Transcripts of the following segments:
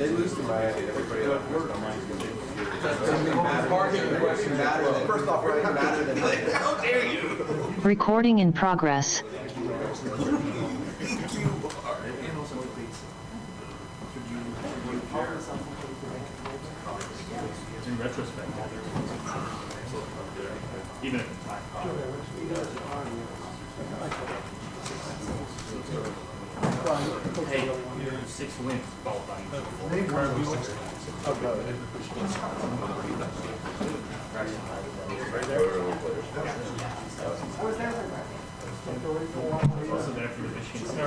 They lose to Miami. Everybody else first off, we're matter than how dare you? Recording in progress. In retrospect, even at the time. Hey, you're 6 wins, followed by also there for the Michigan State.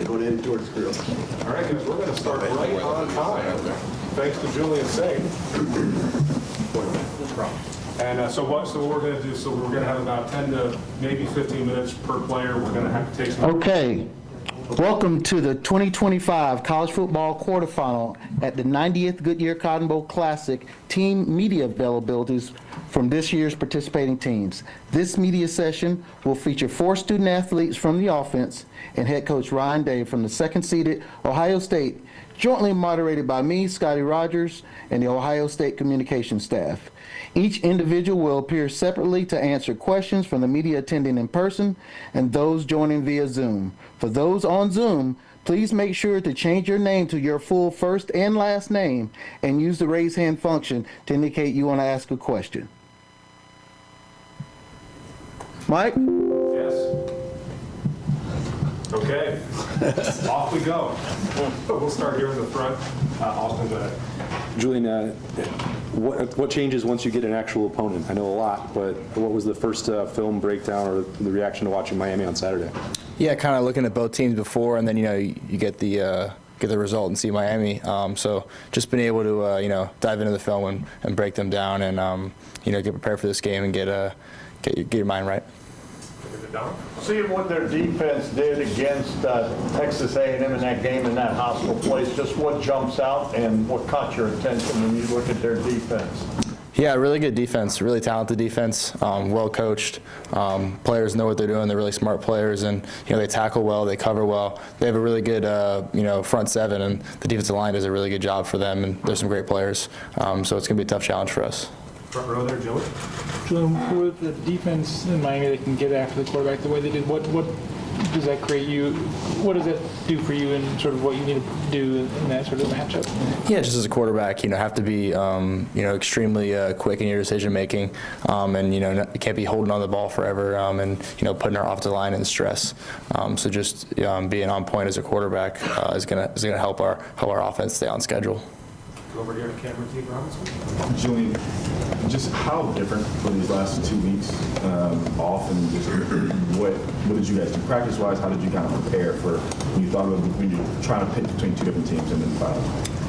Going in towards the grill. All right, guys, we're going to start right on time, thanks to Julian Sayin. And so what we're going to do, so we're going to have about 10 to maybe 15 minutes per player. We're going to have to take some... Okay. Welcome to the 2025 College Football Quarterfinal at the 90th Goodyear Cotton Bowl Classic team media availabilities from this year's participating teams. This media session will feature 4 student athletes from the offense and head coach Ryan Day from the second-seeded Ohio State, jointly moderated by me, Scotty Rogers, and the Ohio State communications staff. Each individual will appear separately to answer questions from the media attending in person and those joining via Zoom. For those on Zoom, please make sure to change your name to your full first and last name and use the raise hand function to indicate you want to ask a question. Mike? Yes. Okay. Off we go. We'll start here in the front. Austin, go ahead. Julian, what changes once you get an actual opponent? I know a lot, but what was the first film breakdown or the reaction to watching Miami on Saturday? Yeah, kind of looking at both teams before, and then you get the result and see Miami. So just being able to dive into the film and break them down, and get prepared for this game and get your mind right. Seeing what their defense did against Texas A&M in that game in that hostile place, just what jumps out and what caught your attention when you look at their defense? Yeah, really good defense, really talented defense, well coached. Players know what they're doing. They're really smart players, and they tackle well, they cover well. They have a really good front seven, and the defensive line does a really good job for them. And there's some great players, so it's going to be a tough challenge for us. Front row there, Joey. Julian, with the defense in Miami, they can get after the quarterback the way they did. What does that create you? What does that do for you and sort of what you need to do in that sort of matchup? Yeah, just as a quarterback, have to be extremely quick in your decision making, and you can't be holding on the ball forever, and putting our offensive line in stress. So just being on point as a quarterback is gonna help our offense stay on schedule. Over here to Cameron T. Robinson. Julian, just how different were these last 2 weeks off, and just what did you guys do practice-wise? How did you kind of prepare for when you thought about when you're trying to pick between 2 different teams and then 5?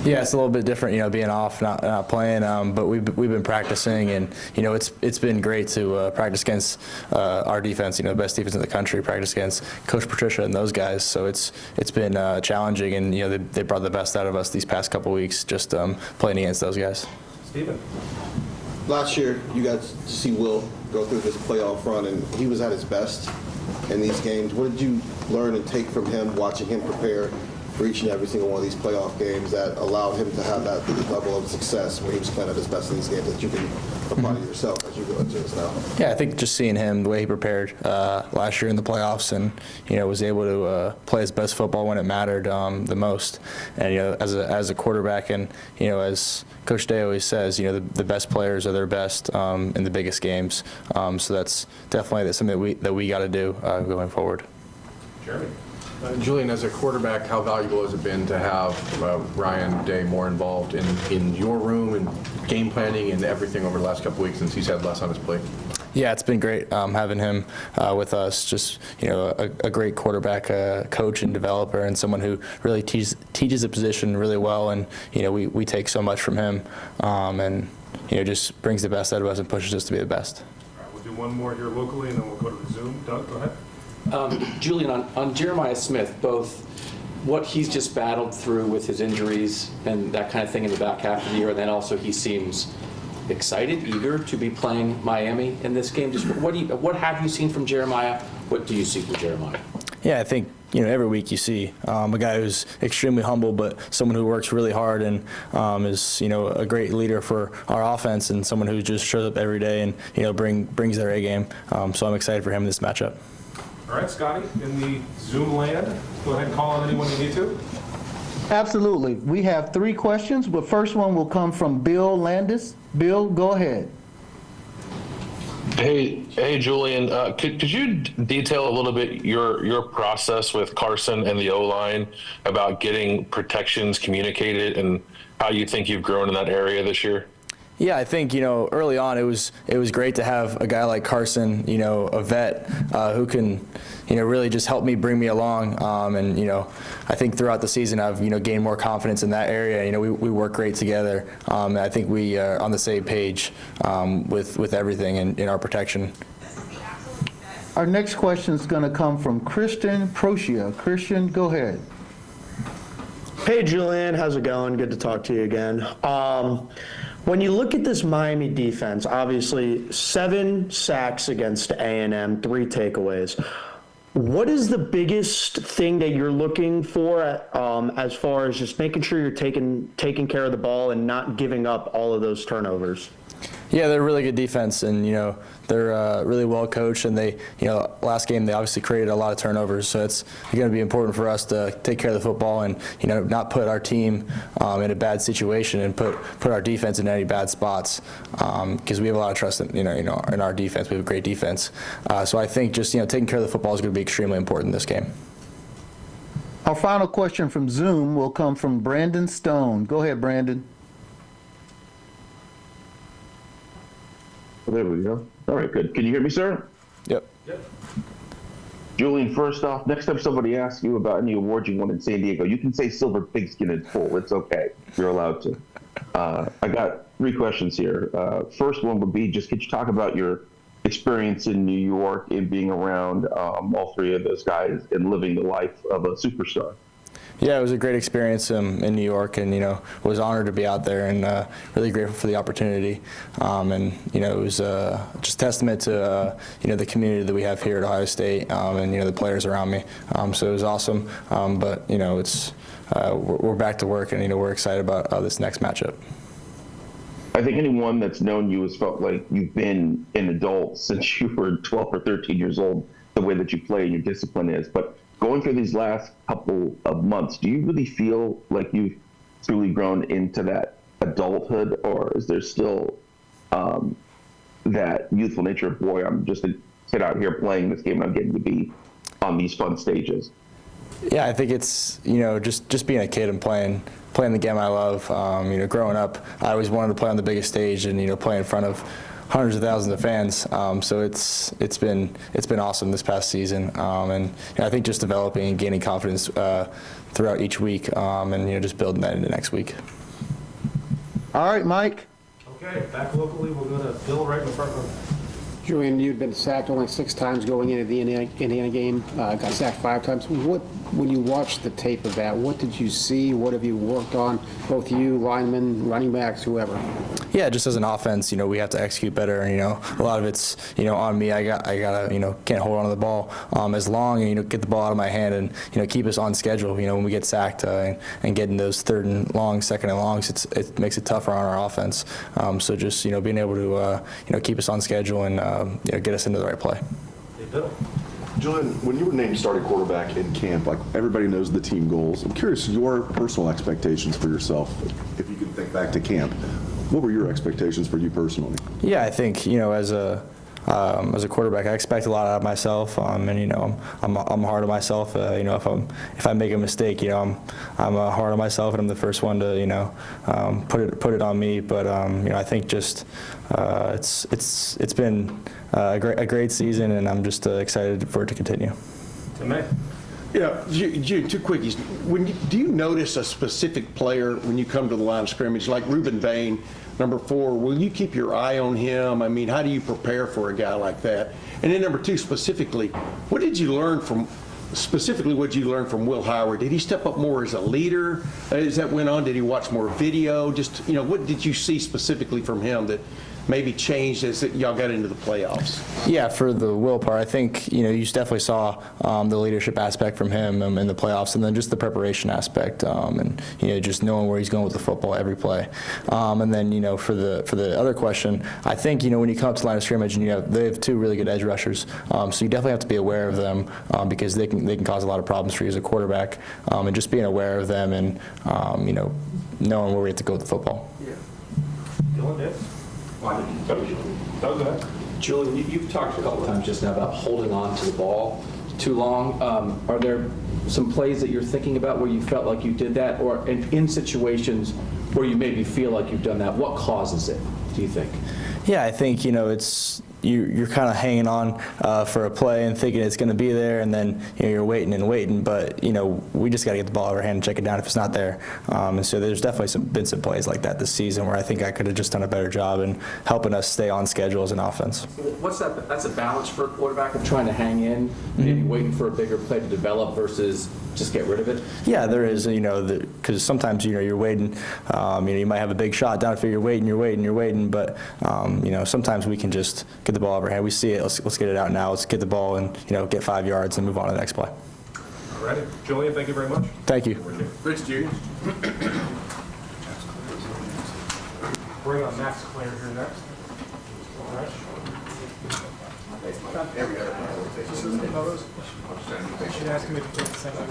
Yeah, it's a little bit different, being off, not playing. But we've been practicing, and it's been great to practice against our defense. The best defense in the country. Practice against Coach Patricia and those guys. So it's been challenging, and they brought the best out of us these past couple weeks, just playing against those guys. Steven. Last year, you got to see Will go through this playoff run, and he was at his best in these games. What did you learn and take from him, watching him prepare for each and every single one of these playoff games that allowed him to have that level of success where he was playing at his best in these games that you can apply to yourself as you go into this now? Yeah, I think just seeing him, the way he prepared last year in the playoffs, and was able to play his best football when it mattered the most. And as a quarterback, and as Coach Day always says, the best players are their best in the biggest games. So that's definitely something that we got to do going forward. Jeremy. Julian, as a quarterback, how valuable has it been to have Ryan Day more involved in your room and game planning and everything over the last couple weeks since he's had less on his plate? Yeah, it's been great having him with us. Just a great quarterback coach and developer, and someone who really teaches the position really well. And we take so much from him, and just brings the best out of us and pushes us to be the best. All right, we'll do one more here locally, and then we'll go to the Zoom. Doug, go ahead. Julian, on Jeremiah Smith, both what he's just battled through with his injuries and that kind of thing in the back half of the year, and then also he seems excited, eager to be playing Miami in this game. Just what have you seen from Jeremiah? What do you see from Jeremiah? Yeah, I think every week you see a guy who's extremely humble, but someone who works really hard and is a great leader for our offense, and someone who just shows up every day and brings their A game. So I'm excited for him in this matchup. All right, Scotty, in the Zoom land, go ahead and call on anyone you need to. Absolutely. We have 3 questions, but first one will come from Bill Landis. Bill, go ahead. Hey, Julian. Could you detail a little bit your process with Carson and the O-line about getting protections communicated and how you think you've grown in that area this year? Yeah, I think early on it was great to have a guy like Carson, a vet who can really just help me, bring me along, and I think throughout the season I've gained more confidence in that area. We work great together. And I think we are on the same page with everything in our protection. Our next question is going to come from Christian Procia. Christian, go ahead. Hey, Julian, how's it going? Good to talk to you again. When you look at this Miami defense, obviously 7 sacks against A&M, 3 takeaways. What is the biggest thing that you're looking for as far as just making sure you're taking care of the ball and not giving up all of those turnovers? Yeah, they're a really good defense, and they're really well coached. And they, last game they obviously created a lot of turnovers. So it's going to be important for us to take care of the football and not put our team in a bad situation and put our defense in any bad spots, because we have a lot of trust in in our defense. We have a great defense. So I think just taking care of the football is going to be extremely important in this game. Our final question from Zoom will come from Brandon Stone. Go ahead, Brandon. There we go. All right, good. Can you hear me, sir? Yep. Julian, first off, next time somebody asks you about any awards you won in San Diego, you can say silver pigskin in full. It's okay. You're allowed to. I got 3 questions here. First one would be just could you talk about your experience in New York and being around all 3 of those guys and living the life of a superstar? Yeah, it was a great experience in New York, and was honored to be out there, and really grateful for the opportunity. And it was just testament to the community that we have here at Ohio State, and the players around me. So it was awesome. But it's we're back to work, and we're excited about this next matchup. I think anyone that's known you has felt like you've been an adult since you were 12 or 13 years old, the way that you play and your discipline is. But going through these last couple of months, do you really feel like you've truly grown into that adulthood, or is there still that youthful nature of, boy, I'm just a kid out here playing this game, I'm getting to be on these fun stages? Yeah, I think it's, just being a kid and playing the game I love. Growing up, I always wanted to play on the biggest stage and, play in front of hundreds of thousands of fans. So it's been awesome this past season, and I think just developing and gaining confidence throughout each week, and just building that into next week. All right, Mike. Okay, back locally, we'll go to Bill right in the front row. Julian, you'd been sacked only 6 times going into the Indiana game. Got sacked 5 times. When you watched the tape of that, what did you see? What have you worked on? Both you, linemen, running backs, whoever. Yeah, just as an offense, we have to execute better. And, a lot of it's, on me. I gotta, can't hold on to the ball as long and, get the ball out of my hand and, keep us on schedule. When we get sacked and getting those 3rd and long, 2nd and longs, it makes it tougher on our offense. So just, being able to, keep us on schedule and, get us into the right play. Hey, Bill. Julian, when you were named starting quarterback in camp, like everybody knows the team goals. I'm curious your personal expectations for yourself. If you can think back to camp, what were your expectations for you personally? Yeah, I think as a quarterback, I expect a lot out of myself, and I'm hard on myself. If I make a mistake, I'm hard on myself, and I'm the first one to put it on me. But I think just it's been a great season, and I'm just excited for it to continue. May. Yeah, Jude, 2 quickies. Do you notice a specific player when you come to the line of scrimmage, like Reuben Bain, number 4? Will you keep your eye on him? I mean, how do you prepare for a guy like that? And then number 2, specifically, what did you learn from Will Howard? Did he step up more as a leader as that went on? Did he watch more video? Just, what did you see specifically from him that maybe changed as y'all got into the playoffs? Yeah, for the Will part, I think you definitely saw the leadership aspect from him in the playoffs, and then just the preparation aspect, and just knowing where he's going with the football every play. And then for the other question, I think when you come up to the line of scrimmage and they have 2 really good edge rushers, so you definitely have to be aware of them because they can cause a lot of problems for you as a quarterback, and just being aware of them and knowing where we have to go with the football. Yeah. Dylan Davis. Julian, you've talked a couple times just now about holding on to the ball too long. Are there some plays that you're thinking about where you felt like you did that, or in situations where you maybe feel like you've done that? What causes it, do you think? Yeah, I think it's you're kind of hanging on for a play and thinking it's going to be there, and then you're waiting and waiting. But we just got to get the ball out of our hand and check it down if it's not there. And so there's definitely been some plays like that this season where I think I could have just done a better job in helping us stay on schedule as an offense. What's that? That's a balance for a quarterback of trying to hang in, maybe waiting for a bigger play to develop versus just get rid of it. Yeah, there is. Because sometimes you're waiting. You might have a big shot down. You're waiting. But sometimes we can just get the ball out of our hand. We see it. Let's get it out now. Let's get the ball and get 5 yards and move on to the next play. All righty. Julian, thank you very much. Thank you. Rich, Jr. Bring on Max Klare here next. Should ask him if he takes the second I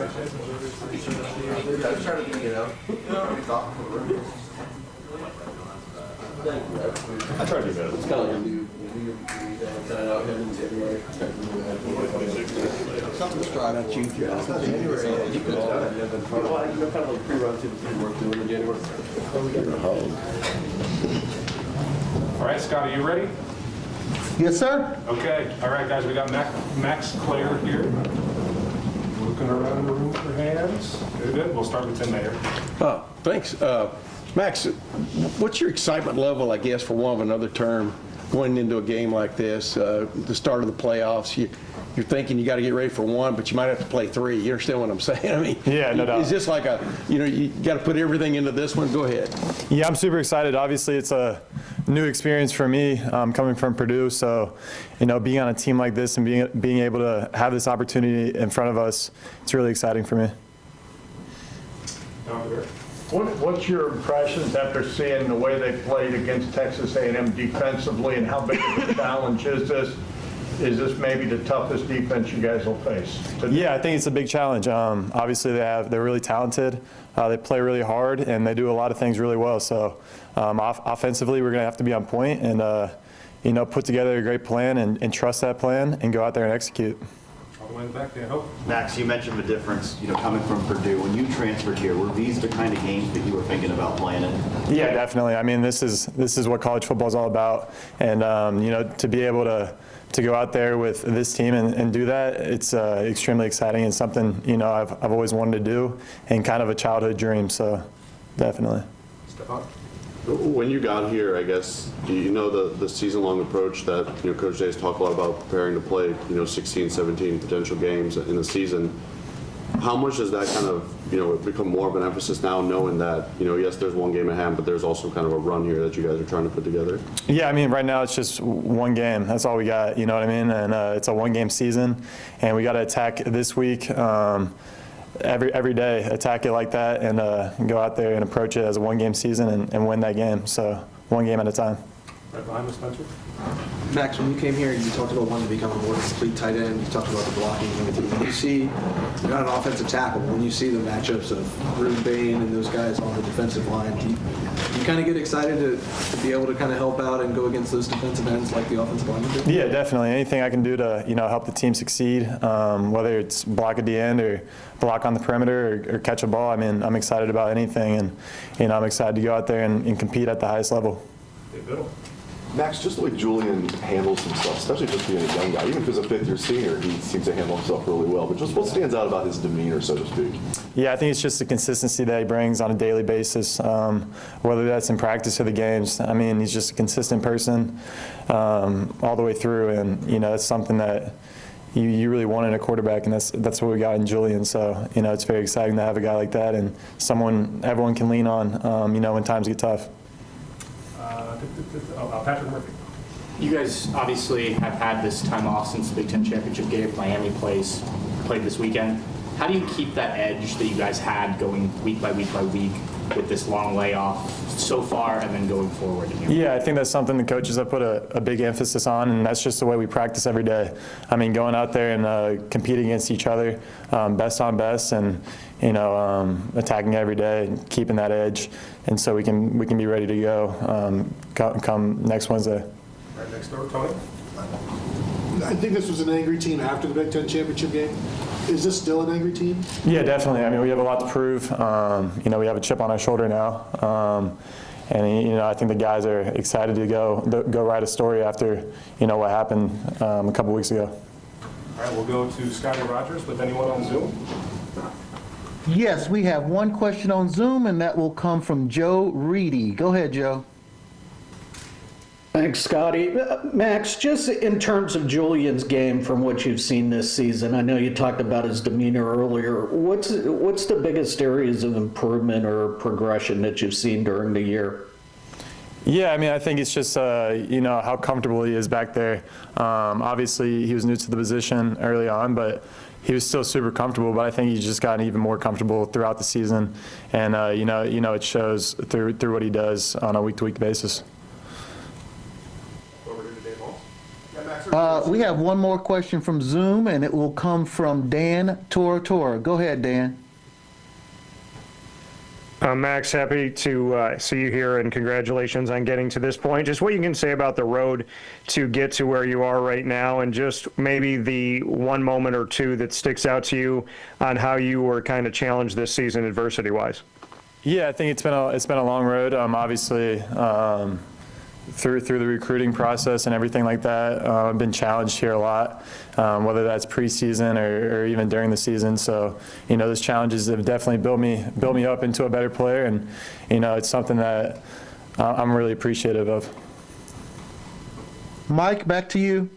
tried to do better. It's kind of like Something's trying out you. All right, Scott, are you ready? Yes, sir. Okay. All right, guys, we got Max Klare here. Looking around the room for hands. Good. We'll start with Tim Mayer. Thanks. Max, what's your excitement level, I guess, for one of another term, going into a game like this, the start of the playoffs? You're thinking you got to get ready for 1, but you might have to play 3. You understand what I'm saying? I mean, yeah, no doubt. Is this like you got to put everything into this one? Go ahead. Yeah, I'm super excited. Obviously, it's a new experience for me coming from Purdue. So, being on a team like this and being able to have this opportunity in front of us, it's really exciting for me. What's your impressions after seeing the way they played against Texas A&M defensively, and how big of a challenge is this? Is this maybe the toughest defense you guys will face today? Yeah, I think it's a big challenge. Obviously, they're really talented. They play really hard, and they do a lot of things really well. So offensively, we're going to have to be on point and put together a great plan and trust that plan and go out there and execute. Welcome in back, Dan Hope. Max, you mentioned the difference, coming from Purdue. When you transferred here, were these the kind of games that you were thinking about playing in? Yeah, definitely. I mean, this is what college football is all about, and to be able to go out there with this team and do that, it's extremely exciting and something I've always wanted to do, and kind of a childhood dream. So, definitely. Stefan? When you got here, I guess, the season-long approach that Coach Jay's talked a lot about preparing to play 16, 17 potential games in the season. How much does that kind of become more of an emphasis now, knowing that yes, there's one game at hand, but there's also kind of a run here that you guys are trying to put together? Yeah, I mean, right now it's just one game. That's all we got. You know what I mean? And it's a one-game season, and we got to attack this week. Every day, attack it like that, and go out there and approach it as a one-game season and win that game. So one game at a time. Right behind us, Spencer. Max, when you came here, you talked about wanting to become a more complete tight end. You talked about the blocking and everything. When you see, you're not an offensive tackle, but when you see the matchups of Ruben Bain and those guys on the defensive line, do you kind of get excited to be able to kind of help out and go against those defensive ends like the offensive linemen do? Yeah, definitely. Anything I can do to help the team succeed, whether it's block at the end or block on the perimeter or catch a ball. I mean, I'm excited about anything, and I'm excited to go out there and compete at the highest level. Max, just the way Julian handles himself, especially just being a young guy, even if he's a fifth-year senior, he seems to handle himself really well. But just what stands out about his demeanor, so to speak? Yeah, I think it's just the consistency that he brings on a daily basis, whether that's in practice or the games. I mean, he's just a consistent person all the way through, and that's something that you really want in a quarterback, and that's what we got in Julian. So it's very exciting to have a guy like that and someone everyone can lean on, when times get tough. Patrick Murphy. You guys obviously have had this time off since the Big Ten Championship game. Miami played this weekend. How do you keep that edge that you guys had going week by week by week with this long layoff so far and then going forward? Yeah, I think that's something the coaches have put a big emphasis on, and that's just the way we practice every day. I mean, going out there and competing against each other, best on best, and attacking every day, and keeping that edge, and so we can be ready to go come next Wednesday. Right next door, Tony. I think this was an angry team after the Big Ten Championship game. Is this still an angry team? Yeah, definitely. I mean, we have a lot to prove. We have a chip on our shoulder now. And I think the guys are excited to go write a story after what happened a couple weeks ago. All right, we'll go to Scotty Rogers with anyone on Zoom. Yes, we have one question on Zoom, and that will come from Joe Reedy. Go ahead, Joe. Thanks, Scotty. Max, just in terms of Julian's game from what you've seen this season, I know you talked about his demeanor earlier. What's the biggest areas of improvement or progression that you've seen during the year? Yeah, I mean, I think it's just, how comfortable he is back there. Obviously, he was new to the position early on, but he was still super comfortable. But I think he's just gotten even more comfortable throughout the season. And, it shows through what he does on a week-to-week basis. We have one more question from Zoom, and it will come from Dan Toratora. Go ahead, Dan. Max, happy to see you here, and congratulations on getting to this point. Just what you can say about the road to get to where you are right now, and just maybe the one moment or two that sticks out to you on how you were kind of challenged this season adversity-wise. Yeah, I think it's been a long road. Obviously, through the recruiting process and everything like that, I've been challenged here a lot, whether that's preseason or even during the season. So, those challenges have definitely built me up into a better player, and it's something that I'm really appreciative of. Mike, back to you.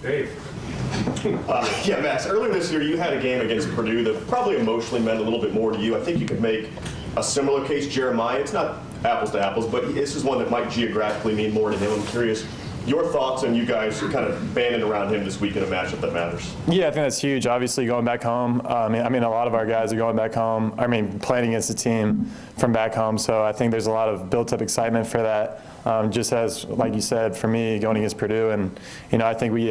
Great. Dave. Yeah, Max, earlier this year you had a game against Purdue that probably emotionally meant a little bit more to you. I think you could make a similar case, Jeremiah. It's not apples to apples, but this is one that might geographically mean more to him. I'm curious your thoughts on you guys kind of banding around him this week in a matchup that matters. Yeah, I think that's huge. Obviously, going back home. I mean, a lot of our guys are going back home. Playing against a team from back home. So I think there's a lot of built-up excitement for that. Just as, like you said, for me, going against Purdue, and I think we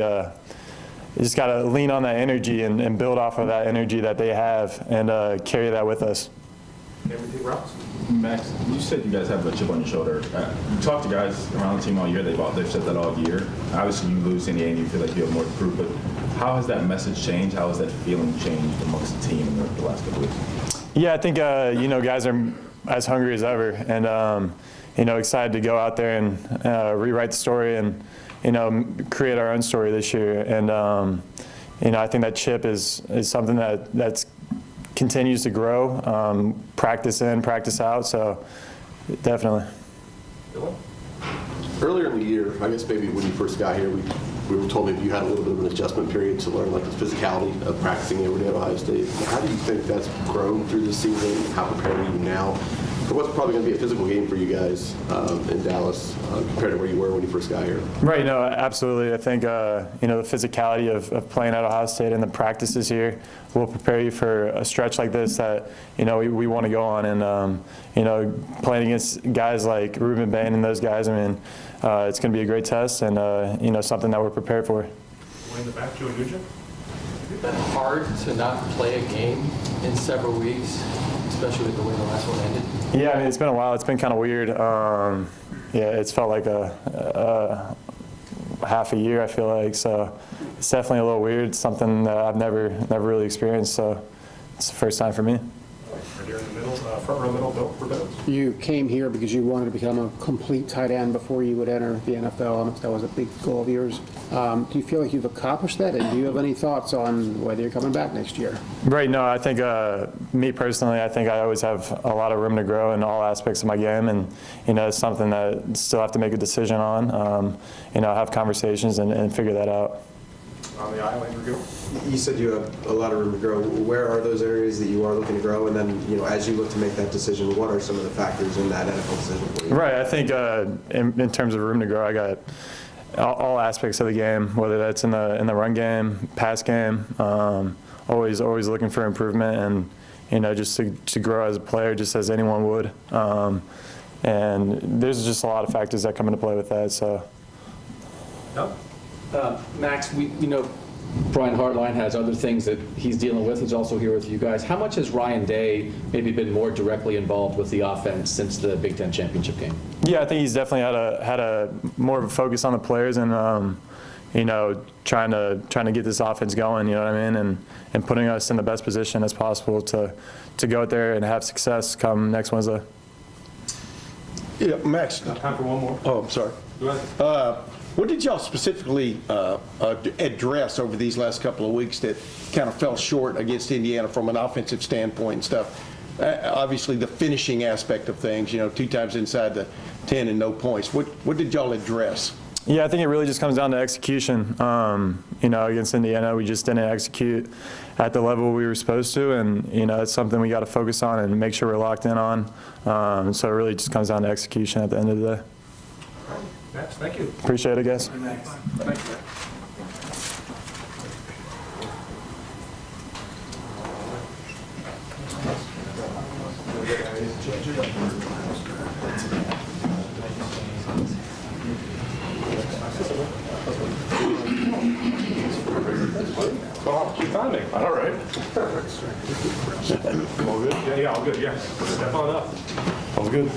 just got to lean on that energy and build off of that energy that they have and carry that with us. Max, you said you guys have a chip on your shoulder. You talk to guys around the team all year. They've said that all year. Obviously, you lose in the end, you feel like you have more to prove. But How has that message changed? How has that feeling changed amongst the team in the last couple weeks? Yeah, I think, guys are as hungry as ever and, excited to go out there and rewrite the story and, create our own story this year. And, I think that chip is something that's continues to grow, practice in, practice out, so definitely. Earlier in the year, I guess maybe when you first got here, we were told maybe you had a little bit of an adjustment period to learn like the physicality of practicing every day at Ohio State. How do you think that's grown through the season? How prepared are you now for what's probably going to be a physical game for you guys in Dallas compared to where you were when you first got here? Right, no, absolutely. I think, the physicality of playing at Ohio State and the practices here will prepare you for a stretch like this that, we want to go on. And, playing against guys like Ruben Bain and those guys, it's going to be a great test and, something that we're prepared for. In the back, Joe Nugent. It's been hard to not play a game in several weeks, especially with the way the last one ended. Yeah, it's been a while. It's been kind of weird. It's felt like a half a year, I feel like. So it's definitely a little weird. It's something that I've never really experienced. So it's the first time for me. Right here in the middle, front row middle, Bill Roberts. You came here because you wanted to become a complete tight end before you would enter the NFL. That was a big goal of yours. Do you feel like you've accomplished that? And do you have any thoughts on whether you're coming back next year? Right. No, I think me personally, I think I always have a lot of room to grow in all aspects of my game. And, it's something that I still have to make a decision on, have conversations and figure that out. On the island, we go. You said you have a lot of room to grow. Where are those areas that you are looking to grow? And then, as you look to make that decision, what are some of the factors in that NFL decision for you? Right. I think in terms of room to grow, I got all aspects of the game, whether that's in the run game, pass game, always looking for improvement and, just to grow as a player, just as anyone would. And there's just a lot of factors that come into play with that. So. Yep. Max, we know Brian Hartline has other things that he's dealing with. He's also here with you guys. How much has Ryan Day maybe been more directly involved with the offense since the Big Ten championship game? Yeah, I think he's definitely had a more of a focus on the players and trying to get this offense going. You know what I mean, and putting us in the best position as possible to go out there and have success come next Wednesday. Yeah, Max. Time for one more. Oh, I'm sorry. Go ahead. What did y'all specifically address over these last couple of weeks that kind of fell short against Indiana from an offensive standpoint and stuff? Obviously, the finishing aspect of things, 2 times inside the 10 and no points. What did y'all address? Yeah, I think it really just comes down to execution. Against Indiana, we just didn't execute at the level we were supposed to, and it's something we got to focus on and make sure we're locked in on. So it really just comes down to execution at the end of the day. Max, thank you. Appreciate it, guys. Thank you. Keep timing. All right. All good? Yeah, all good, yeah. Step on up. All good.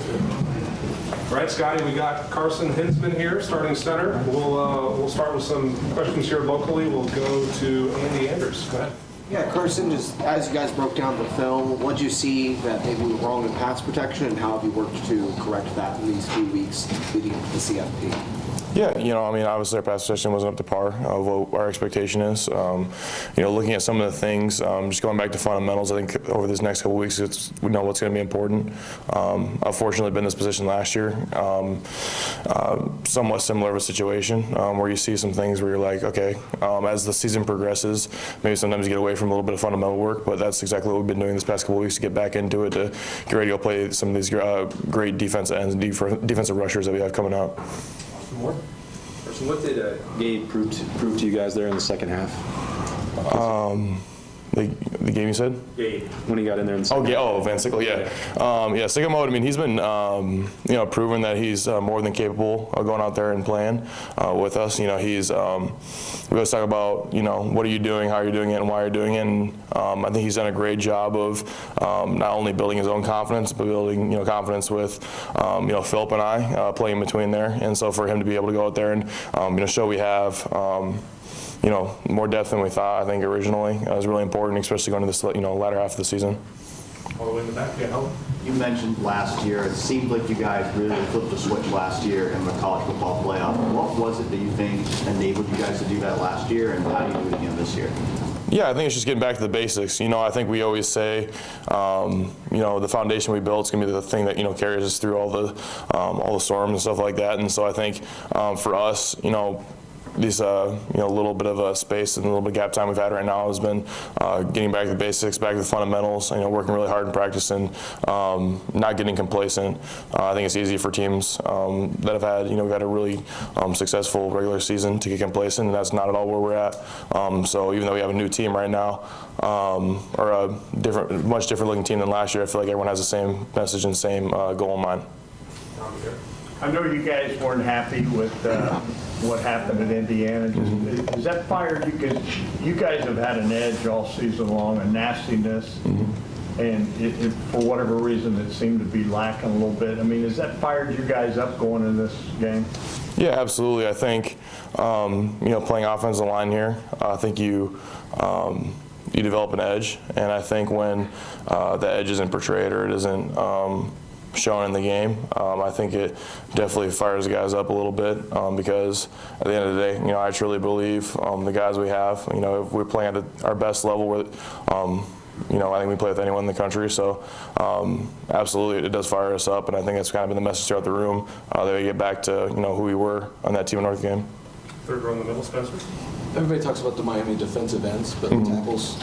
All right, Scotty, we got Carson Hinzman here, starting center. We'll start with some questions here locally. We'll go to Andy Anders. Go ahead. Yeah, Carson, just as you guys broke down the film, what did you see that maybe went wrong in pass protection, and how have you worked to correct that in these few weeks leading into the CFP? Yeah, obviously our pass protection wasn't up to par of what our expectation is. Looking at some of the things, just going back to fundamentals, I think over this next couple of weeks, we know what's going to be important. I've fortunately been in this position last year, somewhat similar of a situation where you see some things where you're like, okay, as the season progresses, maybe sometimes you get away from a little bit of fundamental work, but that's exactly what we've been doing this past couple of weeks to get back into it, to get ready to go play some of these great defensive ends and defensive rushers that we have coming out. More? Carson, what did Gabe prove to you guys there in the second half? The game you said? Gabe, when he got in there in the second half. Van Sickle, yeah. Sickle mode, he's been, proven that he's more than capable of going out there and playing with us. We always talk about, what are you doing, how are you doing it, and why you're doing it. And I think he's done a great job of not only building his own confidence, but building, confidence with, Philip and I playing between there. And so for him to be able to go out there and, show we have, more depth than we thought, I think, originally. It was really important, especially going to this, latter half of the season. All the way in the back, yeah, Helen? You mentioned last year, it seemed like you guys really flipped the switch last year in the college football playoff. What was it that you think enabled you guys to do that last year, and how do you do it again this year? Yeah, I think it's just getting back to the basics. I think we always say, the foundation we built is going to be the thing that, carries us through all the storms and stuff like that. And so I think for us, these little bit of a space and a little bit of gap time we've had right now has been getting back to the basics, back to the fundamentals, working really hard in practice and not getting complacent. I think it's easy for teams that have had, we've had a really successful regular season to get complacent, and that's not at all where we're at. So even though we have a new team right now, or a much different looking team than last year, I feel like everyone has the same message and same goal in mind. I know you guys weren't happy with what happened in Indiana. Is that fired you? Because you guys have had an edge all season long, a nastiness, and for whatever reason it seemed to be lacking a little bit. I mean, has that fired you guys up going in this game? Yeah, absolutely. I think playing offensive line here, I think you develop an edge, and I think when the edge isn't portrayed or it isn't shown in the game, I think it definitely fires guys up a little bit because at the end of the day, I truly believe the guys we have, if we're playing at our best level, I think we play with anyone in the country. So absolutely, it does fire us up, and I think that's kind of been the message throughout the room that we get back to who we were on that Team of North game. Third row in the middle, Spencer. Everybody talks about the Miami defensive ends, but the tackles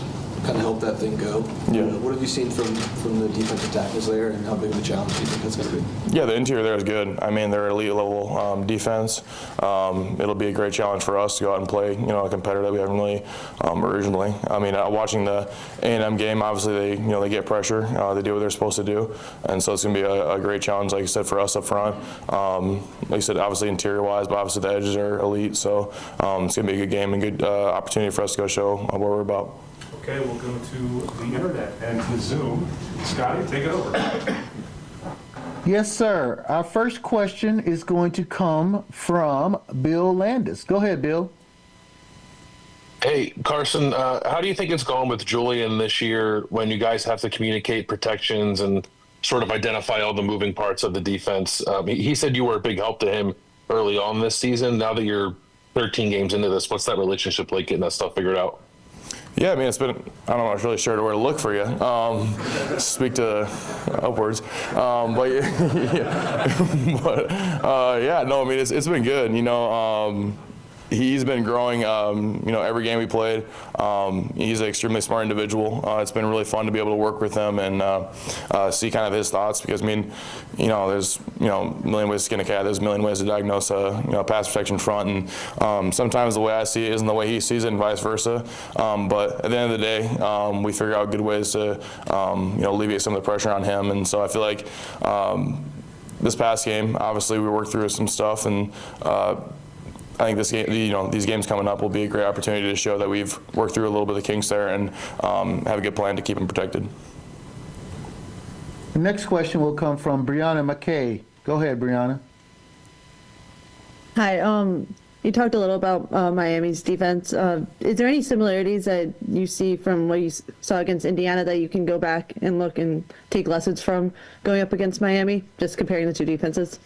kind of help that thing go. Yeah. What have you seen from the defensive tackles there, and how big of a challenge do you think that's going to be? Yeah, the interior there is good. I mean, they're elite level defense. It'll be a great challenge for us to go out and play, a competitor that we haven't really originally. I mean, watching the A&M game, obviously they get pressure. They do what they're supposed to do, and so it's going to be a great challenge, like you said, for us up front. Like you said, obviously interior-wise, but obviously the edges are elite. So it's going to be a good game and good opportunity for us to go show what we're about. Okay, we'll go to the internet and to Zoom. Scotty, take it over. Yes, sir. Our first question is going to come from Bill Landis. Go ahead, Bill. Hey, Carson, how do you think it's going with Julian this year when you guys have to communicate protections and sort of identify all the moving parts of the defense? He said you were a big help to him early on this season. Now that you're 13 games into this, what's that relationship like, getting that stuff figured out? Yeah, I mean, it's been, I don't know, I'm not really sure where to look for you. Speak to upwards. It's been good, he's been growing, every game we played. He's an extremely smart individual. It's been really fun to be able to work with him and see kind of his thoughts because, there's, a million ways to skin a cat. There's a million ways to diagnose a pass protection front. And sometimes the way I see it isn't the way he sees it and vice versa. But at the end of the day, we figure out good ways to, alleviate some of the pressure on him. And so I feel like this past game, obviously we worked through some stuff and I think this game, these games coming up will be a great opportunity to show that we've worked through a little bit of the kinks there and have a good plan to keep them protected. The next question will come from Brianna McKay. Go ahead, Brianna. Hi. You talked a little about Miami's defense. Is there any similarities that you see from what you saw against Indiana that you can go back and look and take lessons from going up against Miami, just comparing the two defenses?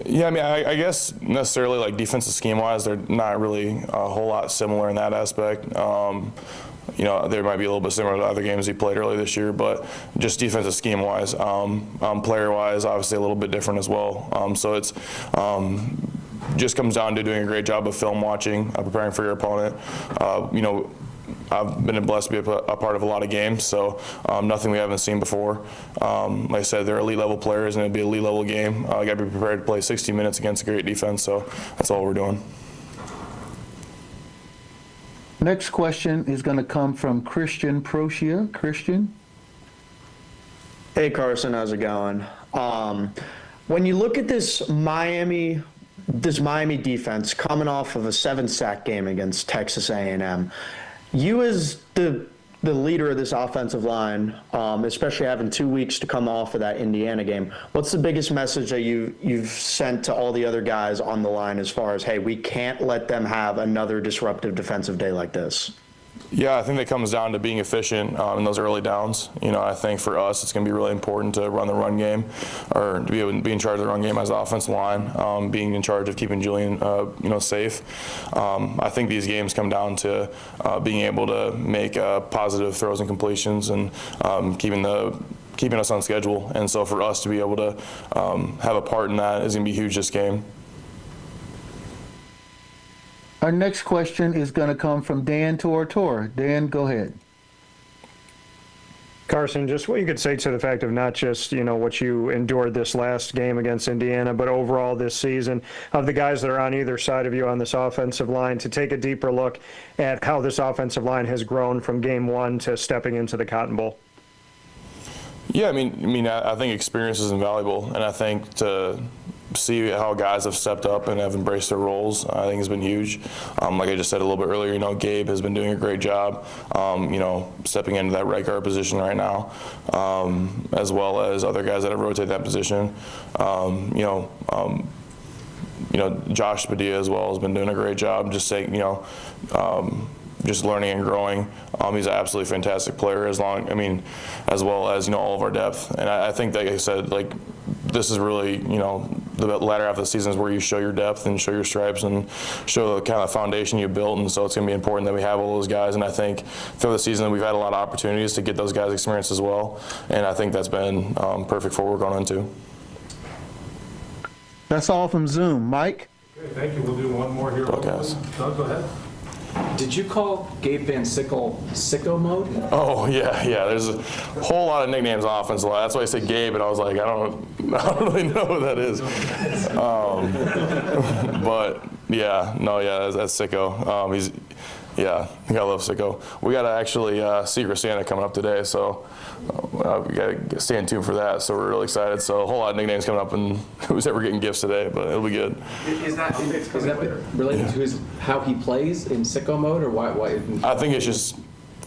Yeah, I mean, I guess necessarily like defensive scheme-wise, they're not really a whole lot similar in that aspect. There might be a little bit similar to other games he played earlier this year, but just defensive scheme-wise, player-wise, obviously a little bit different as well. So it's just comes down to doing a great job of film watching, preparing for your opponent. I've been blessed to be a part of a lot of games, so nothing we haven't seen before. Like I said, they're elite level players, and it'll be an elite level game. You got to be prepared to play 60 minutes against a great defense, so that's all we're doing. Next question is going to come from Christian Procia. Christian? Hey, Carson, how's it going? When you look at this Miami defense coming off of a 7-sack game against Texas A&M, you as the the leader of this offensive line, especially having 2 weeks to come off of that Indiana game. What's the biggest message that you've sent to all the other guys on the line as far as, hey, we can't let them have another disruptive defensive day like this? Yeah, I think that comes down to being efficient in those early downs. I think for us, it's going to be really important to run the run game, or to be able to be in charge of the run game as the offensive line, being in charge of keeping Julian, safe. I think these games come down to being able to make positive throws and completions, and keeping us on schedule. And so for us to be able to have a part in that is going to be huge this game. Our next question is going to come from Dan Tortora. Dan, go ahead. Carson, just what you could say to the fact of not just, what you endured this last game against Indiana, but overall this season, of the guys that are on either side of you on this offensive line, to take a deeper look at how this offensive line has grown from game one to stepping into the Cotton Bowl. Yeah, I think experience is invaluable, and I think to see how guys have stepped up and have embraced their roles, I think has been huge. Like I just said a little bit earlier, Gabe has been doing a great job, stepping into that right guard position right now, as well as other guys that have rotated that position. Josh Padilla as well has been doing a great job, just just learning and growing. He's an absolutely fantastic player, as well as all of our depth. And I think, like I said, this is really the latter half of the season is where you show your depth and show your stripes and show the kind of foundation you built. And so it's going to be important that we have all those guys. And I think through the season we've had a lot of opportunities to get those guys experience as well. And I think that's been perfect for what we're going into. That's all from Zoom. Mike? Okay, thank you. We'll do one more here. Doug, go ahead. Did you call Gabe Van Sickle sicko mode? Oh, yeah. There's a whole lot of nicknames on offensive line. That's why I said Gabe, and I was like, I don't really know who that is. But, that's sicko. I love sicko. We got to actually Secret Santa coming up today, so we got to stay in tune for that. So we're really excited. So a whole lot of nicknames coming up, and who's ever getting gifts today, but it'll be good. Is that related to how he plays in sicko mode, or why? I think it's just,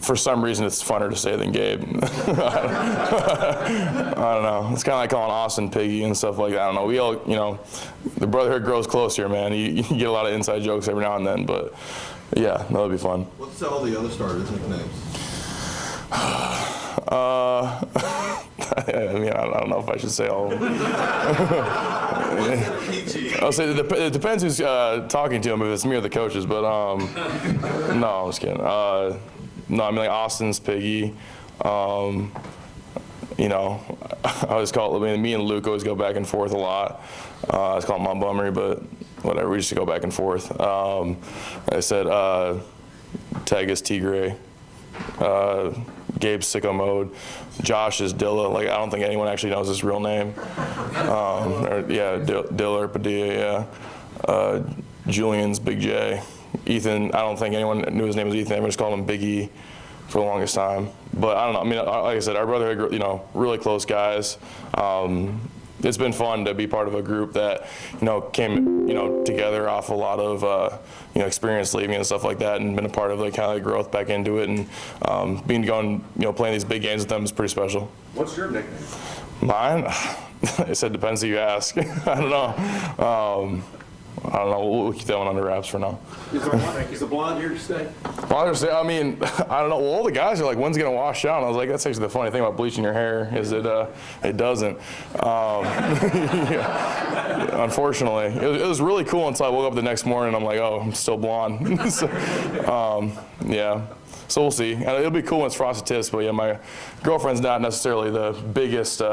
for some reason, it's funner to say than Gabe. I don't know. It's kind of like calling Austin Piggy and stuff like that. I don't know. We all, the brotherhood grows closer, man. You get a lot of inside jokes every now and then, but yeah, that'll be fun. What's all the other starters' nicknames? I don't know if I should say all of them. I'll say it depends who's talking to him, if it's me or the coaches, but no, I'm just kidding. Austin's Piggy. I always call it, me and Luke always go back and forth a lot. I always call him Montgomery, but whatever, we just go back and forth. I said Tag is Tigre. Gabe's sicko mode. Josh is Dilla. I don't think anyone actually knows his real name. Dilla, Padilla, Julian's Big J. Ethan, I don't think anyone knew his name was Ethan. Everyone just called him Big E for the longest time. But I don't know. Like I said, our brotherhood, really close guys. It's been fun to be part of a group that, came, together off a lot of, experience leaving and stuff like that, and been a part of kind of growth back into it, and playing these big games with them is pretty special. What's your nickname? Mine? It said depends who you ask. I don't know. We'll keep that one under wraps for now. Is the blonde here to stay? I don't know. Well, all the guys are like, when's it going to wash out? And I was like, that's actually the funny thing about bleaching your hair is it doesn't. Unfortunately. It was really cool until I woke up the next morning and I'm like, oh, I'm still blonde. So we'll see. It'll be cool when it's frosted tips, but my girlfriend's not necessarily the biggest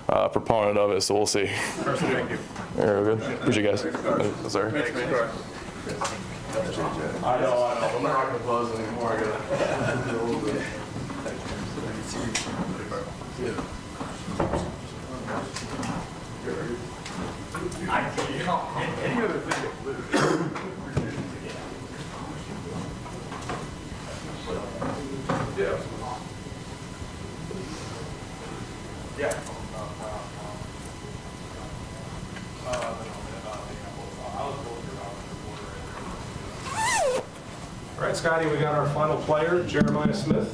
proponent of it, so we'll see. Carson, thank you. Very good. Appreciate you guys. Sorry. Thanks, man. I know. I'm not rocking the clothes anymore. I gotta do a little bit. Any other thing? Yeah. All right, Scotty, we got our final player, Jeremiah Smith.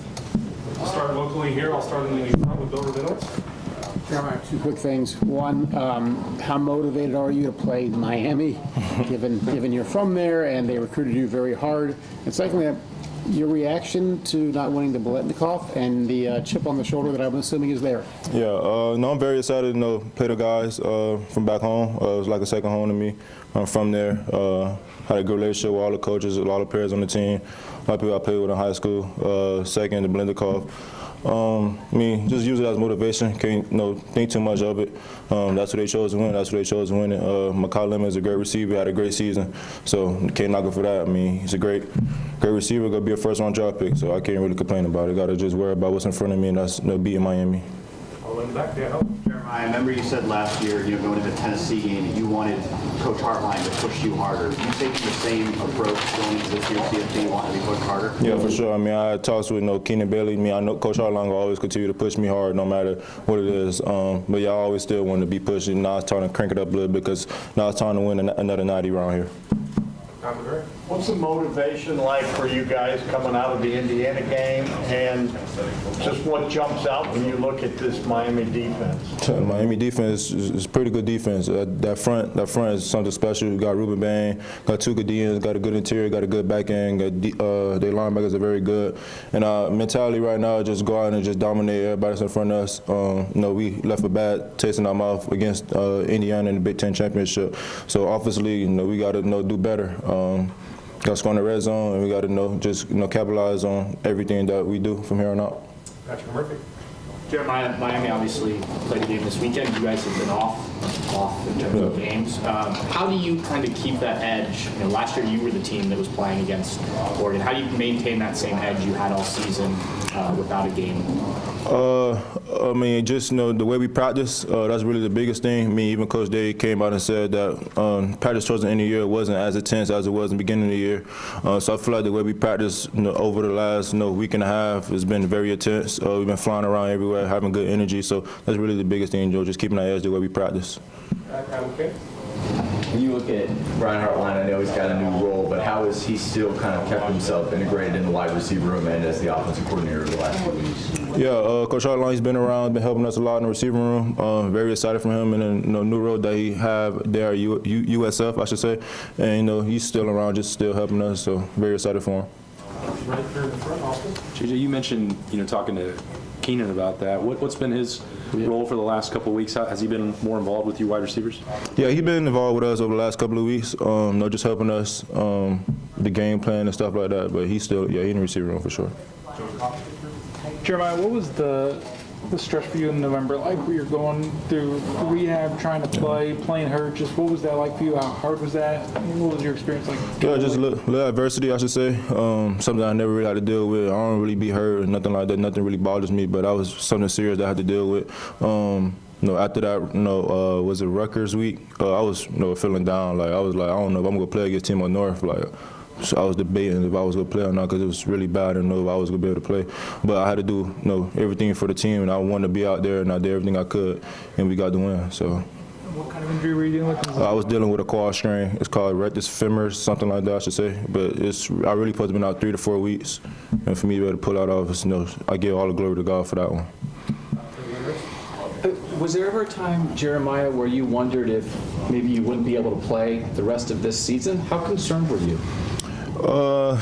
Start locally here. I'll start in the front with Bill Reynolds. Jeremiah, two quick things. One, how motivated are you to play Miami, given you're from there and they recruited you very hard? And secondly, your reaction to not winning the Biletnikoff and the chip on the shoulder that I'm assuming is there. Yeah, no, I'm very excited to play the guys from back home. It was like a second home to me. I'm from there. Had a good relationship with all the coaches, a lot of players on the team, a lot of people I played with in high school. Second, the Biletnikoff. I mean, just use it as motivation. Can't think too much of it. That's what they chose to win. That's what they chose to win it. Makai Lemon is a great receiver. Had a great season, so can't knock him for that. I mean, he's a great receiver. Gonna be a first-round draft pick, so I can't really complain about it. Got to just worry about what's in front of me, and that's beating Miami. I'll in the back. Yeah, help. I remember you said last year, going to the Tennessee game, that you wanted Coach Hartline to push you harder. You taking the same approach going into this year's CFP, you want to be pushed harder? Yeah, for sure. I mean, I had talks with Keenan Bailey. I know Coach Hartline will always continue to push me hard, no matter what it is. But y'all always still want to be pushing. Now it's time to crank it up a little bit because now it's time to win another 90 around here. What's the motivation like for you guys coming out of the Indiana game, and just what jumps out when you look at this Miami defense? Miami defense is pretty good defense. That front is something special. We got Ruben Bain, got two good DNs, got a good interior, got a good back end. Their linebackers are very good. And our mentality right now is just go out and just dominate everybody that's in front of us. We left a bad taste in our mouth against Indiana in the Big Ten championship. So obviously, we got to do better. Got to score in the red zone, and we got to capitalize on everything that we do from here on out. Patrick Murphy. Jeremiah, Miami obviously played a game this weekend. You guys have been off in terms of games. How do you kind of keep that edge? Last year you were the team that was playing against Oregon. How do you maintain that same edge you had all season without a game? I mean, just the way we practice, that's really the biggest thing. I mean, even Coach Day came out and said that practice towards the end of the year wasn't as intense as it was in the beginning of the year. So I feel like the way we practice over the last week and a half has been very intense. We've been flying around everywhere, having good energy. So that's really the biggest thing, just keeping that edge the way we practice. Okay. When you look at Brian Hartline, I know he's got a new role, but how has he still kind of kept himself integrated in the wide receiver room and as the offensive coordinator over the last few weeks? Yeah, Coach Hartline, he's been around, been helping us a lot in the receiving room. Very excited for him and the new role that he have there at USF, I should say. And he's still around, just still helping us. So very excited for him. Right here in the front, Austin. JJ, you mentioned talking to Keenan about that. What's been his role for the last couple of weeks? Has he been more involved with you wide receivers? Yeah, he's been involved with us over the last couple of weeks. Just helping us the game plan and stuff like that. But he's still, he's in the receiver room for sure. Jeremiah, what was the stretch for you in November like, where you're going through rehab, trying to playing hurt? Just what was that like for you? How hard was that? What was your experience like? Yeah, just a little adversity, I should say. Something I never really had to deal with. I don't really be hurt or nothing like that. Nothing really bothers me, but that was something serious that I had to deal with. After that, was it Rutgers week? I was, feeling down. I was like, I don't know if I'm gonna play against Team of North. So I was debating if I was going to play or not because it was really bad. I didn't know if I was going to be able to play. But I had to do everything for the team, and I wanted to be out there, and I did everything I could, and we got the win. So. What kind of injury were you dealing with? I was dealing with a quad strain. It's called rectus femoris, something like that, I should say. But I really supposed to been out 3 to 4 weeks, and for me to be able to pull out of it, I give all the glory to God for that one. Was there ever a time, Jeremiah, where you wondered if maybe you wouldn't be able to play the rest of this season? How concerned were you? I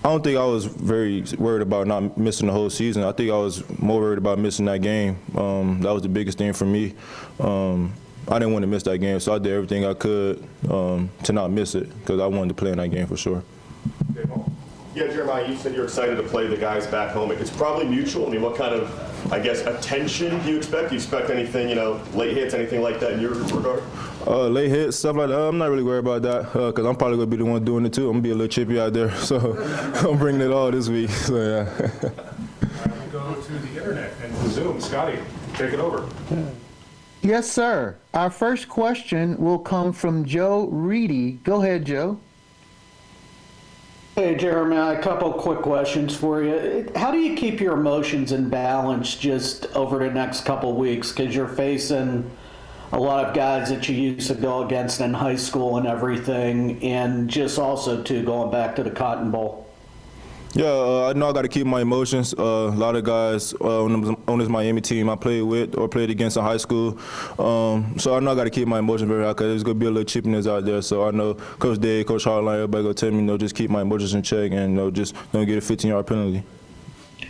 don't think I was very worried about not missing the whole season. I think I was more worried about missing that game. That was the biggest thing for me. I didn't want to miss that game, so I did everything I could to not miss it because I wanted to play in that game for sure. Yeah, Jeremiah, you said you're excited to play the guys back home. It's probably mutual. I mean, what kind of, attention do you expect? Do you expect anything, late hits, anything like that in your regard? Late hits, stuff like that, I'm not really worried about that because I'm probably going to be the one doing it too. I'm going to be a little chippy out there, so I'm bringing it all this week. So, yeah. We'll go to the internet and Zoom. Scotty, take it over. Yes, sir. Our first question will come from Joe Reedy. Go ahead, Joe. Hey, Jeremiah, a couple quick questions for you. How do you keep your emotions in balance just over the next couple weeks? Because you're facing a lot of guys that you used to go against in high school and everything, and just also, too, going back to the Cotton Bowl. Yeah, I know I got to keep my emotions. A lot of guys on this Miami team I played with or played against in high school. So I know I got to keep my emotions very high because there's going to be a little cheapness out there. So I know Coach Dave, Coach Harline, everybody going to tell me, just keep my emotions in check and, just don't get a 15-yard penalty.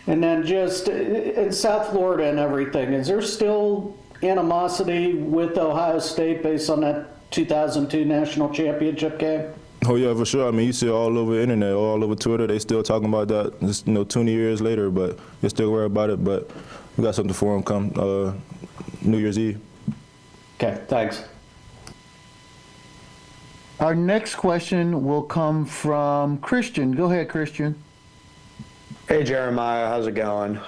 And then just in South Florida and everything, is there still animosity with Ohio State based on that 2002 national championship game? Oh, yeah, for sure. I mean, you see it all over the internet, all over Twitter. They still talking about that, just, 20 years later, but they still worry about it. But we got something for them come New Year's Eve. Okay, thanks. Our next question will come from Christian. Go ahead, Christian. Hey Jeremiah, how's it going?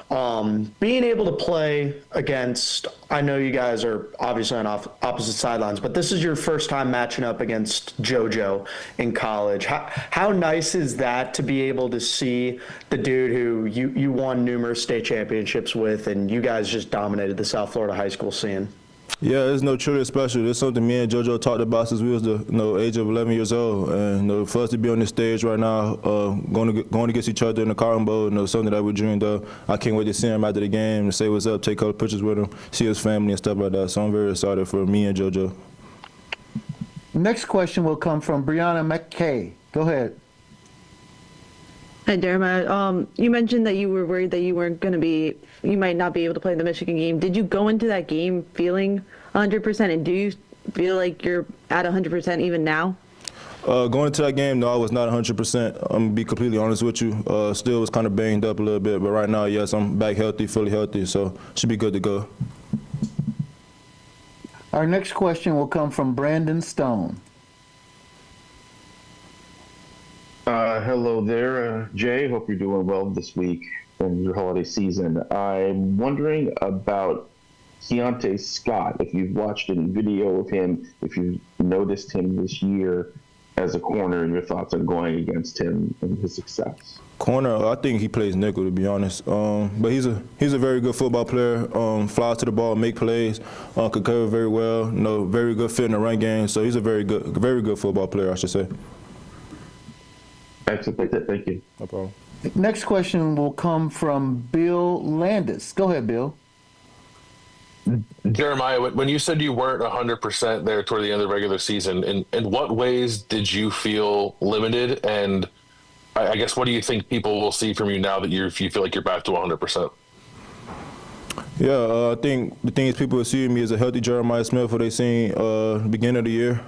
Being able to play against, I know you guys are obviously on opposite sidelines, but this is your first time matching up against JoJo in college. How nice is that to be able to see the dude who you won numerous state championships with, and you guys just dominated the South Florida high school scene? Yeah, it's truly special. It's something me and JoJo talked about since we was the age of 11 years old. And for us to be on this stage right now, going against each other in the Cotton Bowl, something that we dreamed of. I can't wait to see him after the game and say what's up, take a couple pictures with him, see his family and stuff like that. So I'm very excited for me and JoJo. Next question will come from Brianna McKay. Go ahead. Hi, Jeremiah. You mentioned that you were worried that you might not be able to play the Michigan game. Did you go into that game feeling 100%, and do you feel like you're at 100% even now? Going into that game, no, I was not 100%. I'm going to be completely honest with you. Still was kind of banged up a little bit, but right now, yes, I'm back healthy, fully healthy, so should be good to go. Our next question will come from Brandon Stone. Hello there, Jay. Hope you're doing well this week in your holiday season. I'm wondering about Keontae Scott, if you've watched any video of him, if you've noticed him this year as a corner, and your thoughts on going against him and his success. Corner, I think he plays nickel, to be honest. But he's a very good football player. Flies to the ball, make plays, could cover very well. Very good fit in the run game. So he's a very good football player, I should say. Excellent. That's it. Thank you. No problem. Next question will come from Bill Landis. Go ahead, Bill. Jeremiah, when you said you weren't 100% there toward the end of the regular season, in what ways did you feel limited? And I guess, what do you think people will see from you now that you feel like you're back to 100%? Yeah, I think the thing is people will see me as a healthy Jeremiah Smith, what they seen beginning of the year.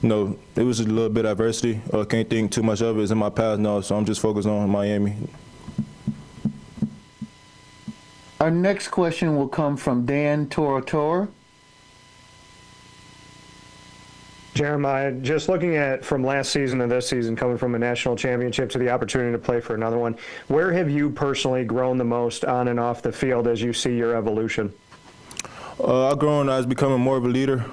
It was a little bit of adversity. Can't think too much of it. It's in my past now, so I'm just focused on Miami. Our next question will come from Dan Toro. Jeremiah, just looking at from last season to this season, coming from a national championship to the opportunity to play for another one, where have you personally grown the most on and off the field as you see your evolution? I've grown as becoming more of a leader,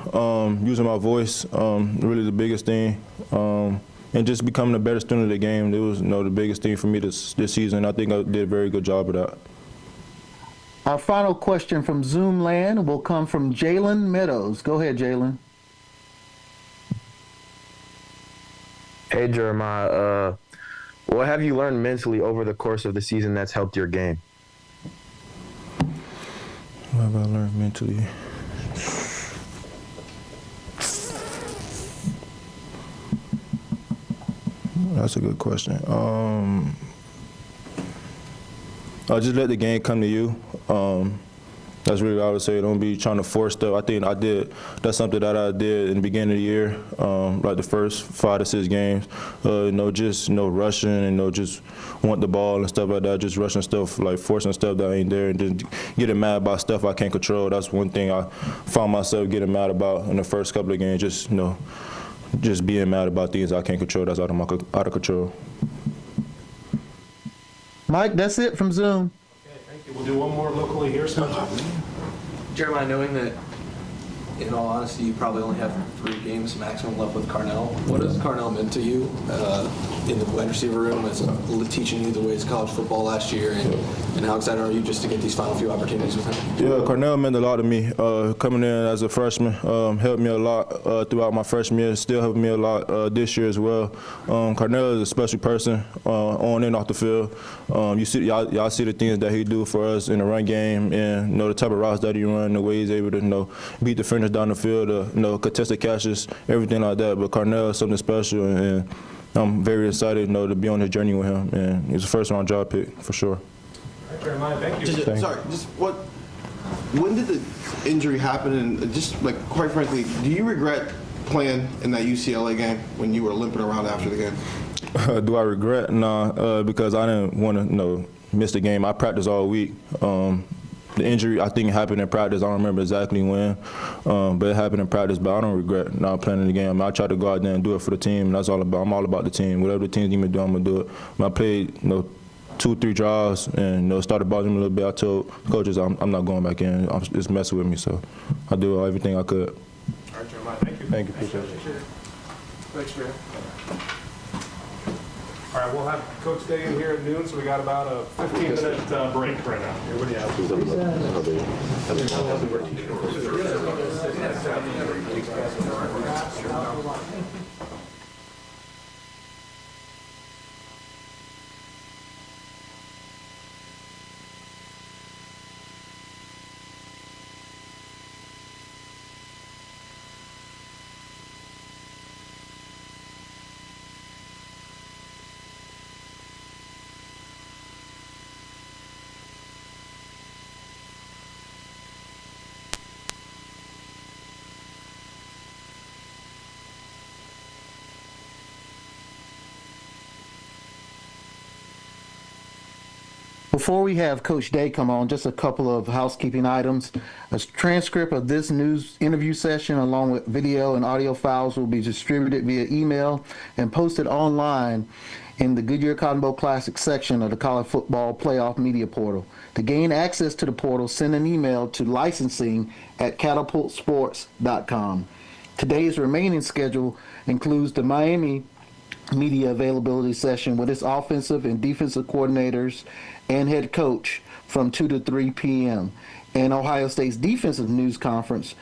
using my voice, really the biggest thing, and just becoming a better student of the game. It was the biggest thing for me this season. I think I did a very good job of that. Our final question from Zoom land will come from Jalen Meadows. Go ahead, Jalen. Hey, Jeremiah. What have you learned mentally over the course of the season that's helped your game? What have I learned mentally? That's a good question. I'll just let the game come to you. That's really what I would say. Don't be trying to force stuff. I think that's something that I did in the beginning of the year, like the first 5 to 6 games. Just rushing and just want the ball and stuff like that. Just rushing stuff, like forcing stuff that ain't there, and just getting mad about stuff I can't control. That's one thing I found myself getting mad about in the first couple of games. Just being mad about things I can't control. That's out of control. Mike, that's it from Zoom. We'll do one more locally here. Jeremiah, knowing that in all honesty, you probably only have 3 games maximum left with Carnell. What has Carnell meant to you in the wide receiver room as teaching you the ways of college football last year, and how excited are you just to get these final few opportunities with him? Yeah, Carnell meant a lot to me. Coming in as a freshman helped me a lot throughout my freshman year, still helped me a lot this year as well. Carnell is a special person on and off the field. You see, y'all see the things that he do for us in the run game, and the type of routes that he run, the way he's able to beat defenders down the field, contested catches, everything like that. But Carnell is something special, and I'm very excited to be on this journey with him. And he's a first-round draft pick for sure. Jeremiah, thank you. When did the injury happen? And just like, quite frankly, do you regret playing in that UCLA game when you were limping around after the game? Do I regret? Nah, because I didn't want to miss the game. I practiced all week. The injury, I think it happened in practice. I don't remember exactly when, but it happened in practice. But I don't regret not playing in the game. I try to go out there and do it for the team, and that's all about. I'm all about the team. Whatever the team need me to do, I'm gonna do it. When I played, 2-3 drives and started bothering me a little bit, I told coaches I'm not going back in. I'm just messing with me, so I do everything I could. All right, Jeremiah, thank you. Thank you. Appreciate it. Thanks, man. All right, we'll have Coach Day in here at noon, so we got about a 15-minute break right now. Here, what do you have? Before we have Coach Day come on, just a couple of housekeeping items. A transcript of this news interview session along with video and audio files will be distributed via email and posted online in the Goodyear Cotton Bowl Classic section of the College Football Playoff Media Portal. To gain access to the portal, send an email to licensing@catapultsports.com. Today's remaining schedule includes the Miami media availability session with its offensive and defensive coordinators and head coach from 2 to 3 p.m. and Ohio State's defensive news conference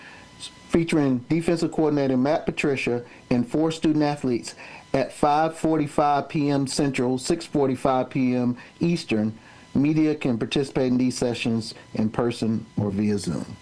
featuring defensive coordinator Matt Patricia and 4 student athletes at 5:45 p.m. Central, 6:45 p.m. Eastern. Media can participate in these sessions in person or via Zoom.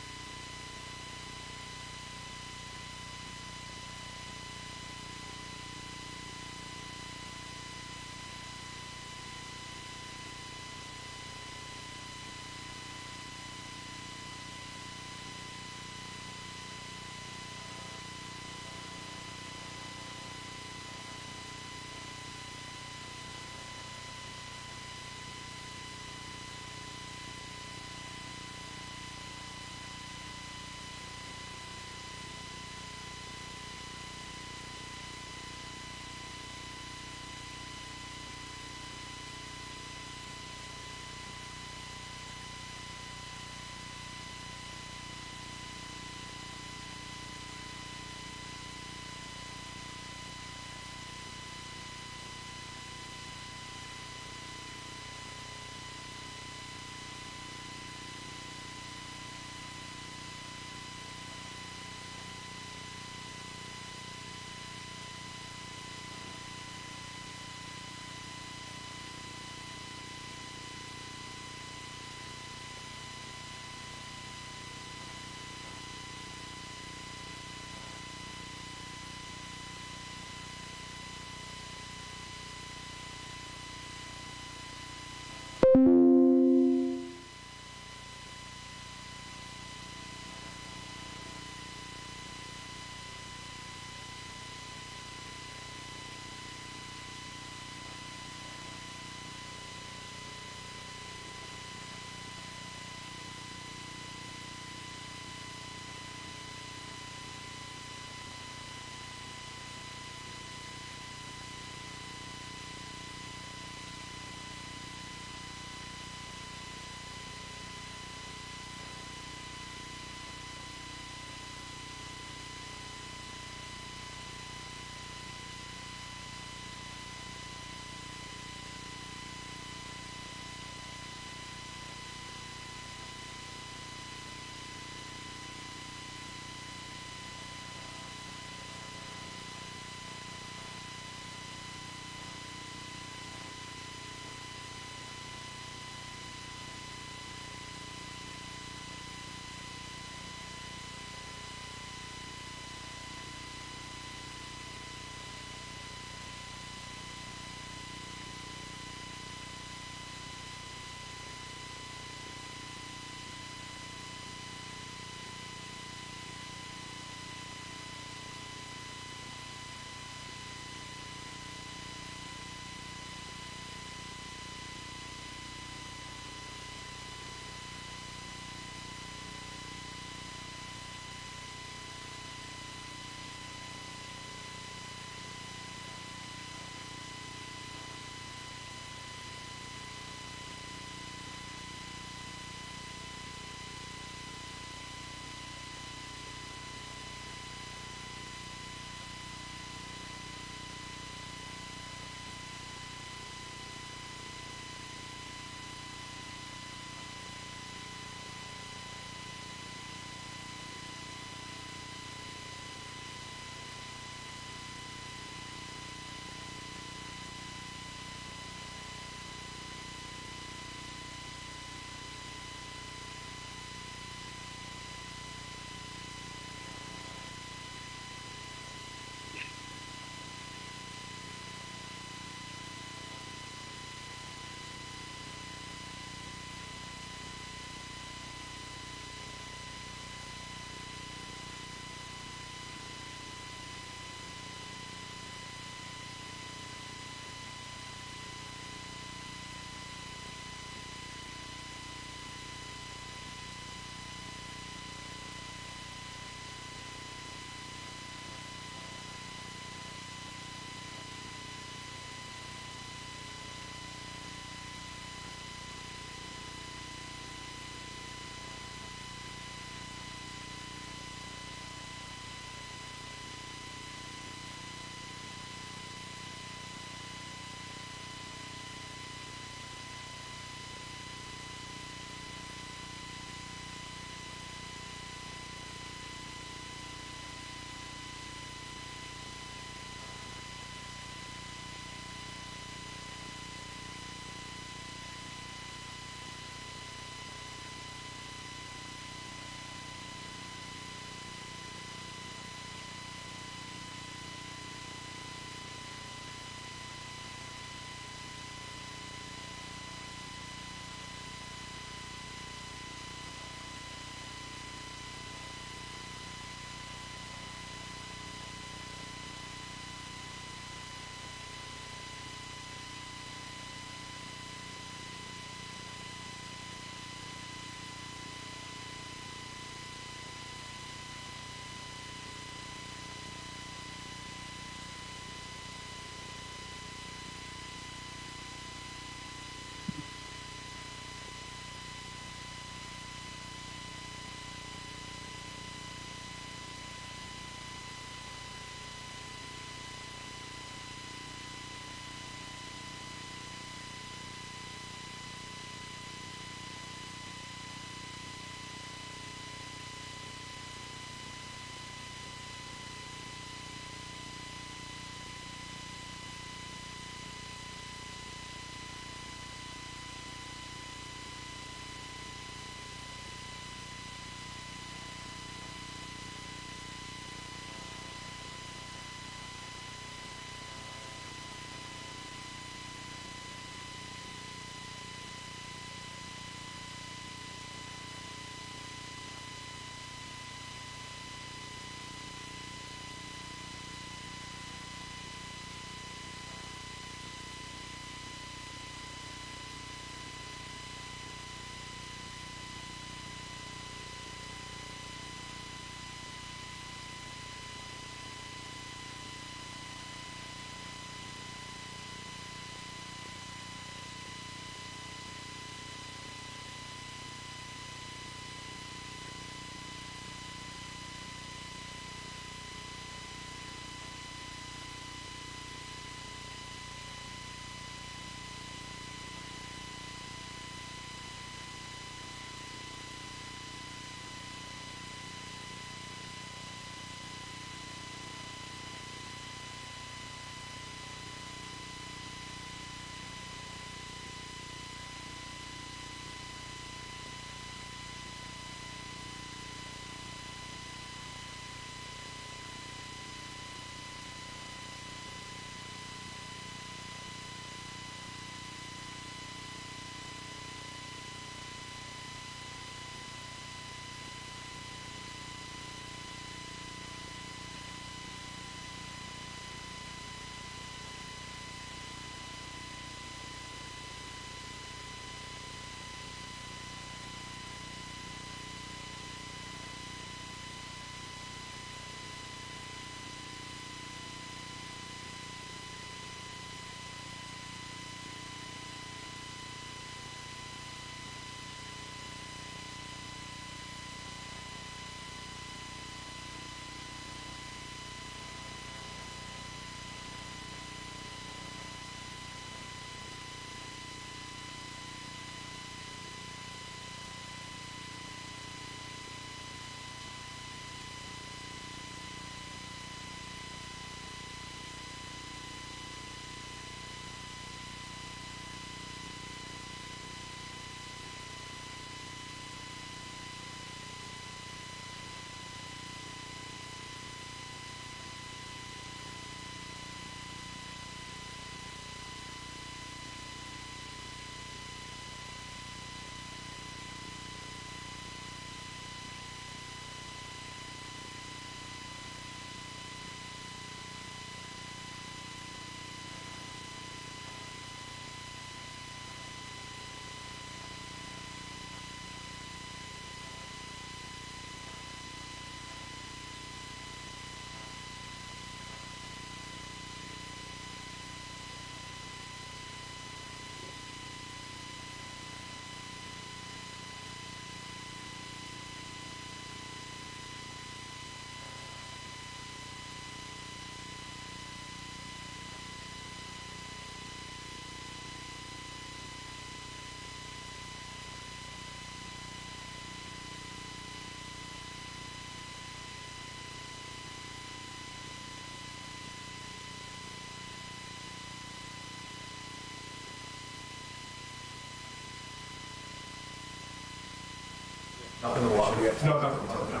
Nothing in the lobby yet. No, nothing. No.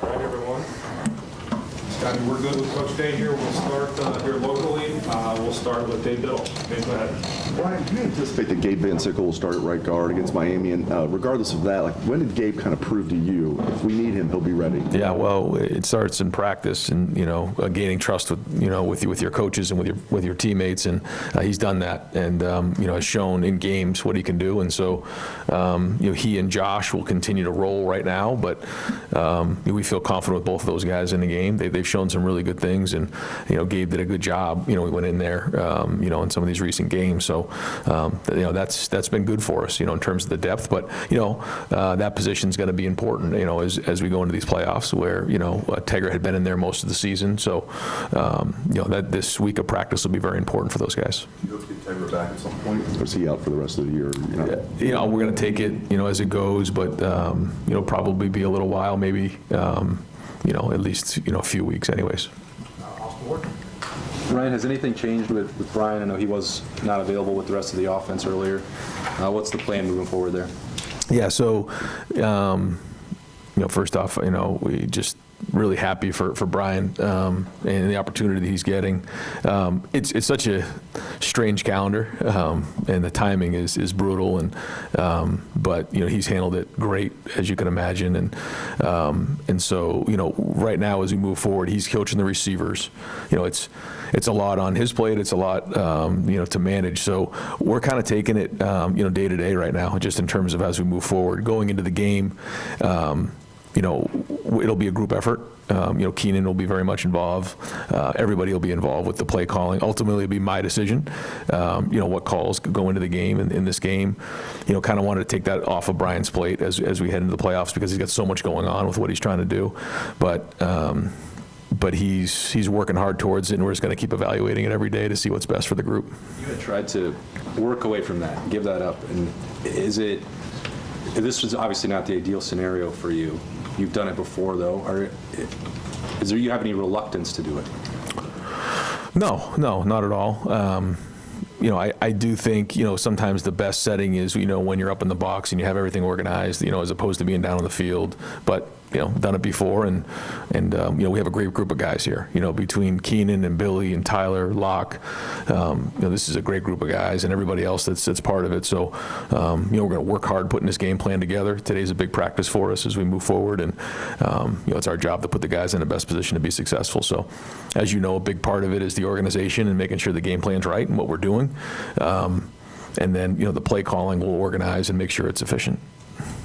All right, everyone. Scotty, we're good with Coach Day here. We'll start here locally. We'll start with Dave Biddle. Dave, go ahead. Brian, do you anticipate that Gabe Van Sickle will start at right guard against Miami? And regardless of that, like, when did Gabe kind of prove to you, if we need him, he'll be ready? Yeah, well, it starts in practice and, gaining trust with your coaches and with your teammates. And he's done that and, has shown in games what he can do. And so, he and Josh will continue to roll right now. But we feel confident with both of those guys in the game. They've shown some really good things. And, Gabe did a good job. We went in there, in some of these recent games. So, that's been good for us, in terms of the depth. But, that position is going to be important, as we go into these playoffs where, Tegra had been in there most of the season. So, that this week of practice will be very important for those guys. You hope to get Tegra back at some point, or is he out for the rest of the year? We're going to take it, as it goes, but, probably be a little while, maybe, at least, a few weeks anyways. Ryan, has anything changed with Brian? I know he was not available with the rest of the offense earlier. What's the plan moving forward there? Yeah, so, first off, we just really happy for Brian and the opportunity that he's getting. It's such a strange calendar, and the timing is brutal. But he's handled it great, as you can imagine. And so right now as we move forward, he's coaching the receivers. It's a lot on his plate. It's a lot to manage. So we're kind of taking it day to day right now, just in terms of as we move forward, going into the game. It'll be a group effort. Keenan will be very much involved. Everybody will be involved with the play calling. Ultimately, it'll be my decision, what calls go into the game. And in this game, kind of wanted to take that off of Brian's plate as we head into the playoffs because he's got so much going on with what he's trying to do. But he's working hard towards it, and we're just going to keep evaluating it every day to see what's best for the group. You had tried to work away from that, give that up. And this was obviously not the ideal scenario for you. You've done it before, though. You have any reluctance to do it? No, not at all. I do think, sometimes the best setting is, when you're up in the box and you have everything organized, as opposed to being down on the field. But, done it before. And we have a great group of guys here, between Keenan and Billy and Tyler, Locke. This is a great group of guys and everybody else that's part of it. So, we're going to work hard putting this game plan together. Today's a big practice for us as we move forward. And, it's our job to put the guys in the best position to be successful. So, as you know, a big part of it is the organization and making sure the game plan's right and what we're doing. And then, the play calling will organize and make sure it's efficient.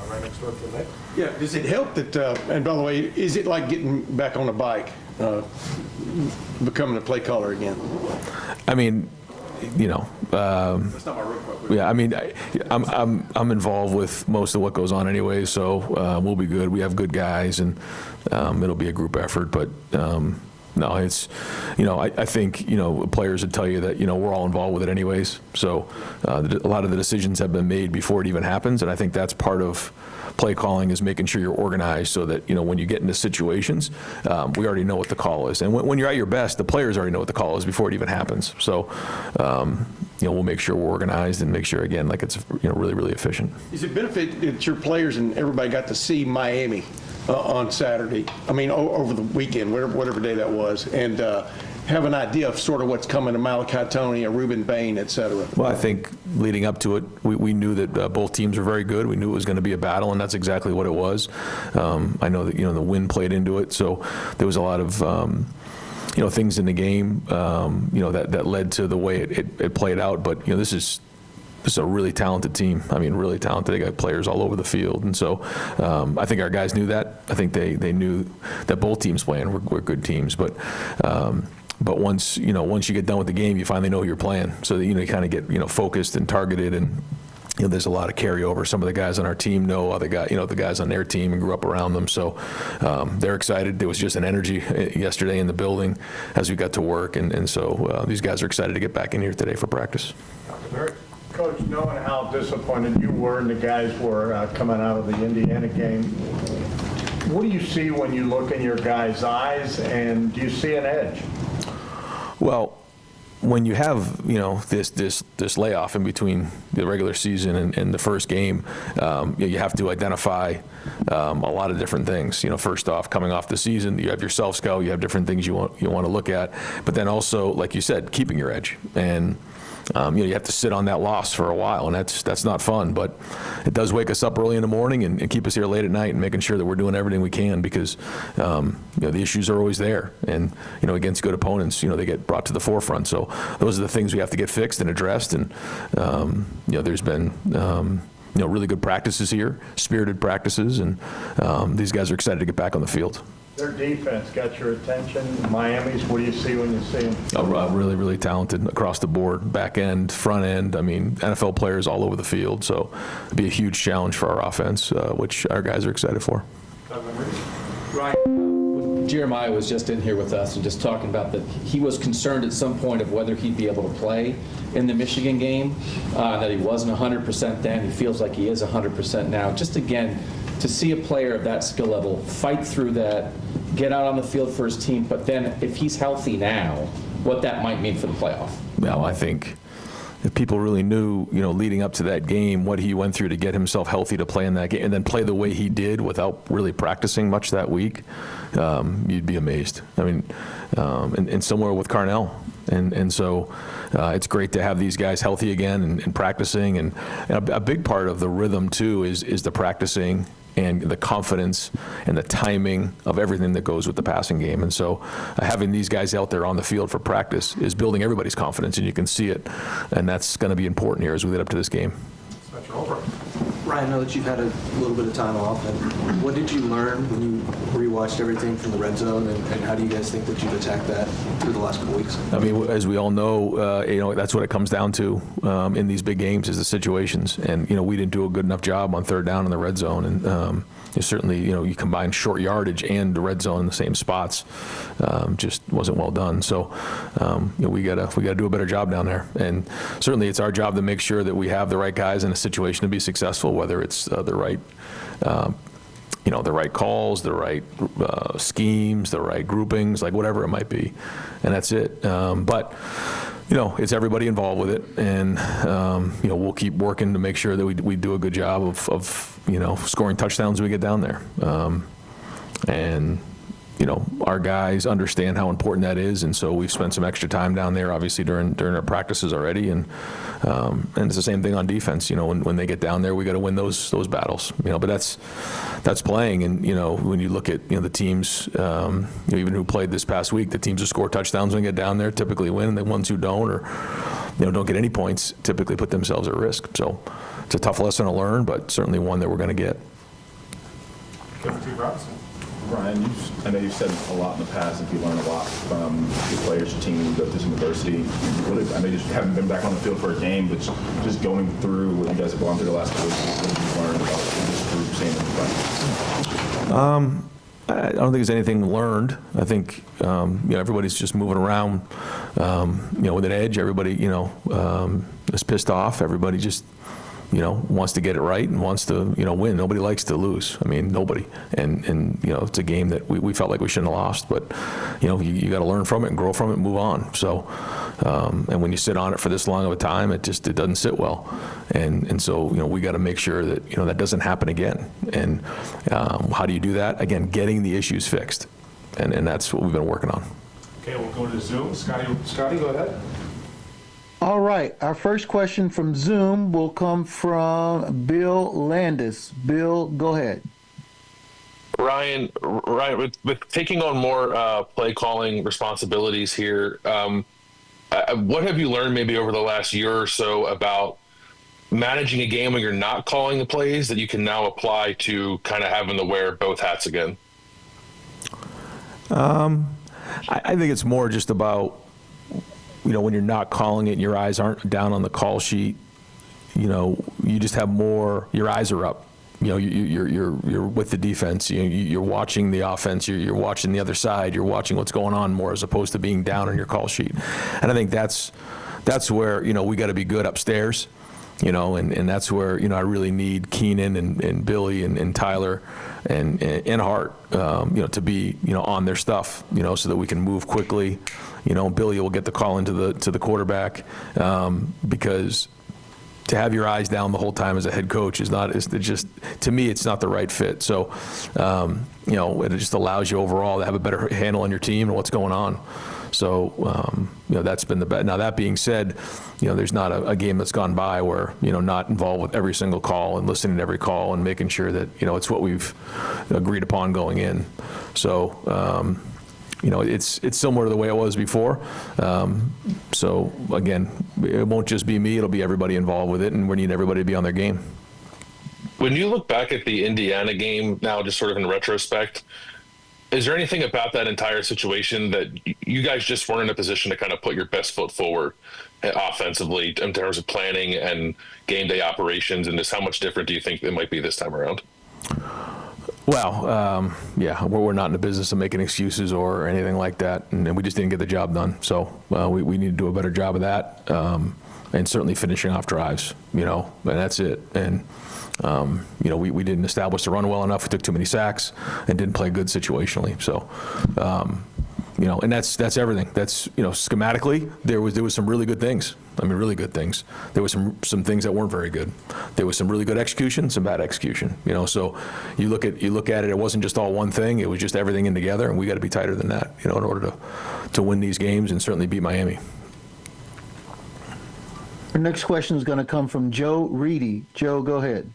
All right, next door to Nick. Yeah, does it help that, and by the way, is it like getting back on a bike, becoming a play caller again? I mean, That's not my real question. Yeah, I mean, I'm involved with most of what goes on anyway, so we'll be good. We have good guys, and it'll be a group effort. But no, it's, I think, players would tell you that, we're all involved with it anyways. So a lot of the decisions have been made before it even happens, and I think that's part of play calling is making sure you're organized so that, when you get into situations, we already know what the call is. And when you're at your best, the players already know what the call is before it even happens. So, we'll make sure we're organized and make sure, again, like it's, really, really efficient. Is it benefit that your players and everybody got to see Miami on Saturday? I mean, over the weekend, whatever day that was, and have an idea of sort of what's coming to Malachi Tony or Reuben Bain, et cetera? Well, I think leading up to it, we knew that both teams were very good. We knew it was going to be a battle, and that's exactly what it was. I know that, the wind played into it, so there was a lot of things in the game, that led to the way it played out. But, this is a really talented team. I mean, really talented. They got players all over the field. And so I think our guys knew that. I think they knew that both teams playing were good teams. But once you get done with the game, you finally know who you're playing. So that, you kind of get, focused and targeted, and there's a lot of carryover. Some of the guys on our team know other guys, the guys on their team, and grew up around them. So they're excited. There was just an energy yesterday in the building as we got to work, and so these guys are excited to get back in here today for practice. Coach, knowing how disappointed you were and the guys were coming out of the Indiana game, what do you see when you look in your guys' eyes, and do you see an edge? Well, when you have, this layoff in between the regular season and the first game, you have to identify a lot of different things. First off, coming off the season, you have your self-scout, you have different things you want to look at, but then also, like you said, keeping your edge. And you have to sit on that loss for a while, and that's not fun, but it does wake us up early in the morning and keep us here late at night and making sure that we're doing everything we can because the issues are always there, and against good opponents, they get brought to the forefront. So those are the things we have to get fixed and addressed, and there's been really good practices here, spirited practices, and these guys are excited to get back on the field. Their defense got your attention. Miami's, what do you see when you see them? Really, really talented across the board, back end, front end. I mean, NFL players all over the field. So it'd be a huge challenge for our offense, which our guys are excited for. Ryan, Jeremiah was just in here with us and just talking about that he was concerned at some point of whether he'd be able to play in the Michigan game, that he wasn't 100% then. He feels like he is 100% now. Just again, to see a player of that skill level fight through that, get out on the field for his team, but then if he's healthy now, what that might mean for the playoff. Well, I think if people really knew, leading up to that game, what he went through to get himself healthy to play in that game and then play the way he did without really practicing much that week, you'd be amazed. I mean, and somewhere with Carnell. And so it's great to have these guys healthy again and practicing. And a big part of the rhythm, too, is the practicing and the confidence and the timing of everything that goes with the passing game. And so having these guys out there on the field for practice is building everybody's confidence, and you can see it. And that's going to be important here as we lead up to this game. Ryan, I know that you've had a little bit of time off, and what did you learn when you rewatched everything from the red zone, and how do you guys think that you've attacked that through the last couple weeks? I mean, as we all know, that's what it comes down to in these big games is the situations. And, we didn't do a good enough job on third down in the red zone. And certainly, you combine short yardage and the red zone in the same spots, just wasn't well done. So, we gotta do a better job down there. And certainly it's our job to make sure that we have the right guys in a situation to be successful, whether it's the right calls, the right schemes, the right groupings, like whatever it might be, and that's it. But it's everybody involved with it, and we'll keep working to make sure that we do a good job of scoring touchdowns when we get down there, and our guys understand how important that is, and so we've spent some extra time down there, obviously during our practices already, and it's the same thing on defense. When they get down there, we got to win those battles. But that's playing, and when you look at the teams, even who played this past week, the teams who score touchdowns when they get down there typically win, and the ones who don't or don't get any points typically put themselves at risk. So it's a tough lesson to learn, but certainly one that we're going to get. Ryan, I know you've said a lot in the past that you learn a lot from your players, your team, go through some adversity. I know you just haven't been back on the field for a game, but just going through what you guys have gone through the last couple weeks, what did you learn about this group, seeing them play? I don't think there's anything learned. I think everybody's just moving around, with an edge. Everybody, is pissed off. Everybody just wants to get it right and wants to, win. Nobody likes to lose. I mean, nobody. And it's a game that we felt like we shouldn't have lost, but, you got to learn from it and grow from it and move on. So, and when you sit on it for this long of a time, it doesn't sit well. And so, we got to make sure that, that doesn't happen again. And how do you do that? Again, getting the issues fixed. And that's what we've been working on. Okay, we'll go to Zoom. Scotty, go ahead. All right, our first question from Zoom will come from Bill Landis. Bill, go ahead. Ryan, with taking on more play calling responsibilities here, what have you learned maybe over the last year or so about managing a game when you're not calling the plays that you can now apply to kind of having to wear both hats again? I think it's more just about, when you're not calling it and your eyes aren't down on the call sheet, you just have more, your eyes are up. You're with the defense. You're watching the offense. You're watching the other side. You're watching what's going on more as opposed to being down on your call sheet. And I think that's where we got to be good upstairs. and that's where, I really need Keenan and Billy and Tyler and Hart, to be, on their stuff, so that we can move quickly. Billy will get the call into the quarterback, because to have your eyes down the whole time as a head coach to me, it's not the right fit. So, it just allows you overall to have a better handle on your team and what's going on. So, that's been the best. Now, that being said, there's not a game that's gone by where, not involved with every single call and listening to every call and making sure that, it's what we've agreed upon going in. So, it's similar to the way it was before. So, again, it won't just be me. It'll be everybody involved with it, and we need everybody to be on their game. When you look back at the Indiana game now, just sort of in retrospect, is there anything about that entire situation that you guys just weren't in a position to kind of put your best foot forward offensively in terms of planning and game day operations, and just how much different do you think it might be this time around? Well, we're not in the business of making excuses or anything like that, and we just didn't get the job done. So we need to do a better job of that, and certainly finishing off drives, and that's it. And we didn't establish the run well enough. We took too many sacks and didn't play good situationally. So, and that's everything. That's, schematically, there was some really good things. I mean, really good things. There was some things that weren't very good. There was some really good execution, some bad execution. So you look at it. It wasn't just all one thing. It was just everything in together, and we got to be tighter than that, in order to win these games and certainly beat Miami. Our next question is going to come from Joe Reedy. Joe, go ahead.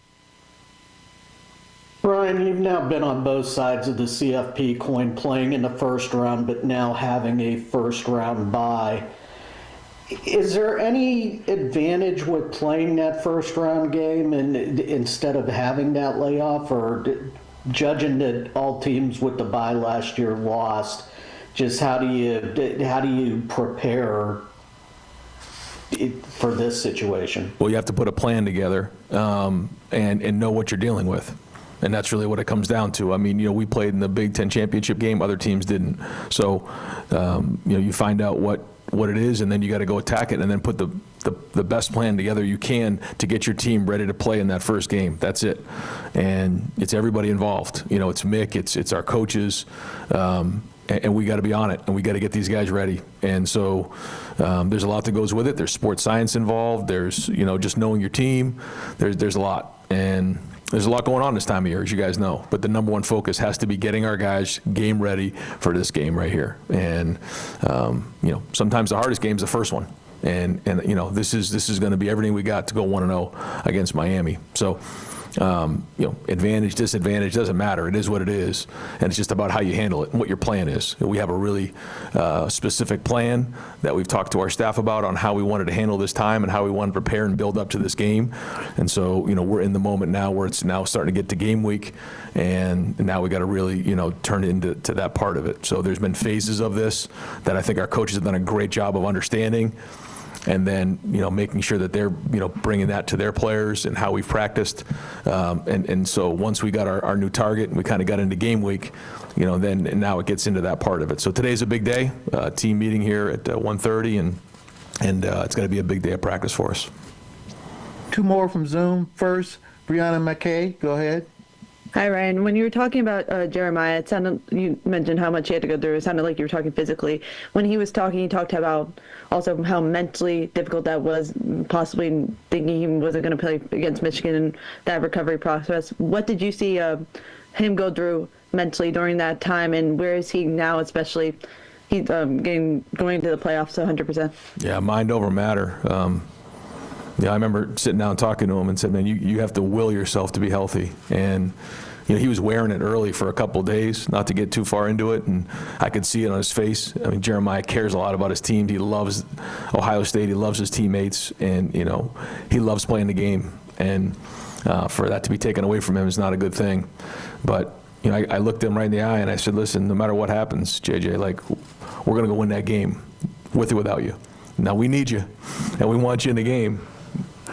Brian, you've now been on both sides of the CFP coin, playing in the first round, but now having a first round bye. Is there any advantage with playing that first round game and instead of having that layoff, or judging that all teams with the bye last year lost? Just how do you prepare for this situation? Well, you have to put a plan together and know what you're dealing with. And that's really what it comes down to. I mean, we played in the Big Ten championship game. Other teams didn't. So, you find out what it is, and then you got to go attack it, and then put the best plan together you can to get your team ready to play in that first game. That's it. And it's everybody involved. It's Mick, it's our coaches, and we got to be on it, and we got to get these guys ready. And so there's a lot that goes with it. There's sports science involved. There's, just knowing your team. There's a lot. And there's a lot going on this time of year, as you guys know. But the number one focus has to be getting our guys game ready for this game right here. And, sometimes the hardest game is the first one. And this is going to be everything we got to go 1-0 against Miami. So, advantage, disadvantage, doesn't matter. It is what it is. And it's just about how you handle it and what your plan is. We have a really specific plan that we've talked to our staff about on how we wanted to handle this time and how we wanted to prepare and build up to this game. And so, we're in the moment now where it's now starting to get to game week, and now we got to really, turn it into that part of it. So there's been phases of this that I think our coaches have done a great job of understanding. And then, making sure that they're, bringing that to their players and how we've practiced. And so once we got our new target and we kind of got into game week, then now it gets into that part of it. So today's a big day, team meeting here at 1:30, and it's going to be a big day of practice for us. Two more from Zoom. First, Brianna McKay, go ahead. Hi, Ryan. When you were talking about Jeremiah, it sounded, you mentioned how much he had to go through. It sounded like you were talking physically. When he was talking, he talked about also how mentally difficult that was, possibly thinking he wasn't going to play against Michigan and that recovery process. What did you see him go through mentally during that time, and where is he now, especially he's going to the playoffs 100%? Yeah, mind over matter. I remember sitting down talking to him and said, man, you have to will yourself to be healthy. And he was wearing it early for a couple of days, not to get too far into it, and I could see it on his face. I mean, Jeremiah cares a lot about his team. He loves Ohio State. He loves his teammates, and he loves playing the game. And for that to be taken away from him is not a good thing. But I looked him right in the eye and I said, listen, no matter what happens, JJ, we're going to go win that game with or without you. Now we need you, and we want you in the game.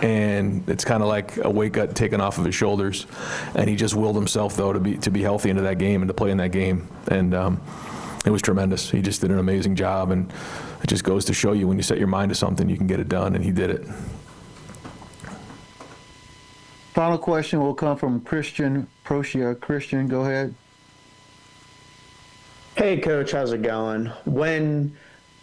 And it's kind of like a weight got taken off of his shoulders, and he just willed himself though to be healthy into that game and to play in that game. And it was tremendous. He just did an amazing job, and it just goes to show you when you set your mind to something, you can get it done, and he did it. Final question will come from Christian Procia. Christian, go ahead. Hey, Coach, how's it going? When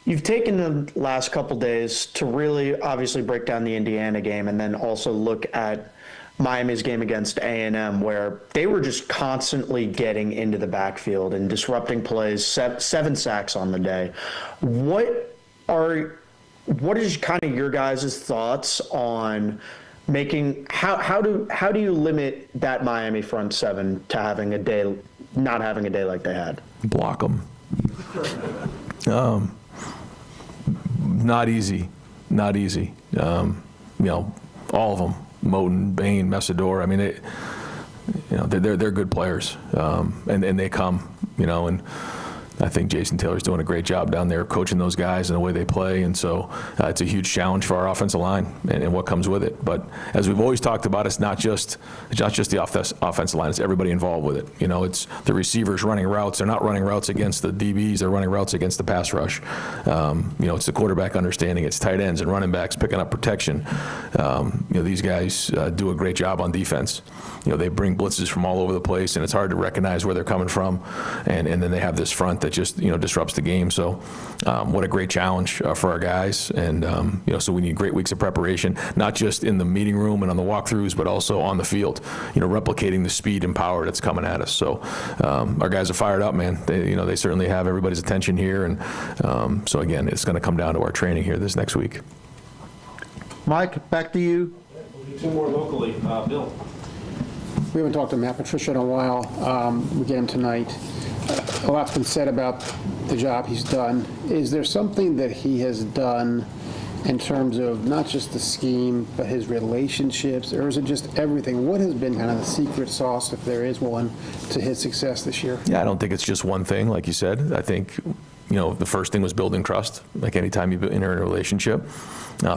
you've taken the last couple days to really obviously break down the Indiana game and then also look at Miami's game against A&M, where they were just constantly getting into the backfield and disrupting plays, 7 sacks on the day. What is kind of your guys' thoughts on how do you limit that Miami front seven to having a day, not having a day like they had? Block them. Not easy. All of them. Moton, Bain, Messidor. I mean, they're good players, and they come, and I think Jason Taylor's doing a great job down there coaching those guys and the way they play, and so it's a huge challenge for our offensive line and what comes with it. But as we've always talked about, it's not just the offensive line; it's everybody involved with it. It's the receivers running routes. They're not running routes against the DBs; they're running routes against the pass rush. It's the quarterback understanding. It's tight ends and running backs picking up protection. These guys do a great job on defense. They bring blitzes from all over the place, and it's hard to recognize where they're coming from. And then they have this front that just disrupts the game. So what a great challenge for our guys. And so we need great weeks of preparation, not just in the meeting room and on the walkthroughs, but also on the field. Replicating the speed and power that's coming at us. So our guys are fired up, man. They certainly have everybody's attention here. And so again, it's going to come down to our training here this next week. Mike, back to you. We'll do 2 more locally. Bill. We haven't talked to Matt Patricia in a while. We get him tonight. A lot's been said about the job he's done. Is there something that he has done in terms of not just the scheme, but his relationships, or is it just everything? What has been kind of the secret sauce, if there is one, to his success this year? Yeah, I don't think it's just one thing, like you said. I think, the first thing was building trust, like anytime you enter in a relationship,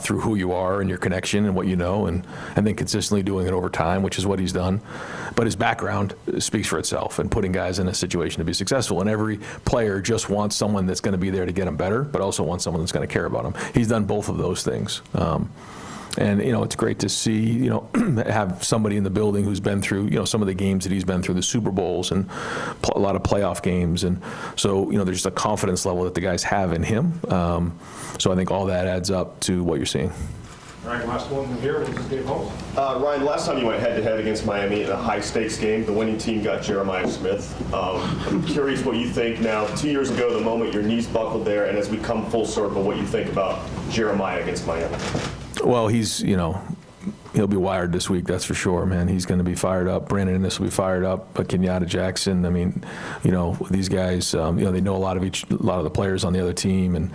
through who you are and your connection and what you know, and then consistently doing it over time, which is what he's done. But his background speaks for itself, and putting guys in a situation to be successful. And every player just wants someone that's going to be there to get them better, but also wants someone that's going to care about them. He's done both of those things. And, it's great to see, have somebody in the building who's been through, some of the games that he's been through, the Super Bowls and a lot of playoff games. And so, there's just a confidence level that the guys have in him. So I think all that adds up to what you're seeing. All right, last one from here. This is Dave Holmes. Ryan, last time you went head-to-head against Miami in a high-stakes game, the winning team got Jeremiah Smith. I'm curious what you think now. 2 years ago, the moment your knees buckled there, and as we come full circle, what you think about Jeremiah against Miami. Well, he's, he'll be wired this week, that's for sure, man. He's going to be fired up. Brandon Innes will be fired up. But Kenyatta Jackson, I mean, these guys, they know a lot of the players on the other team, and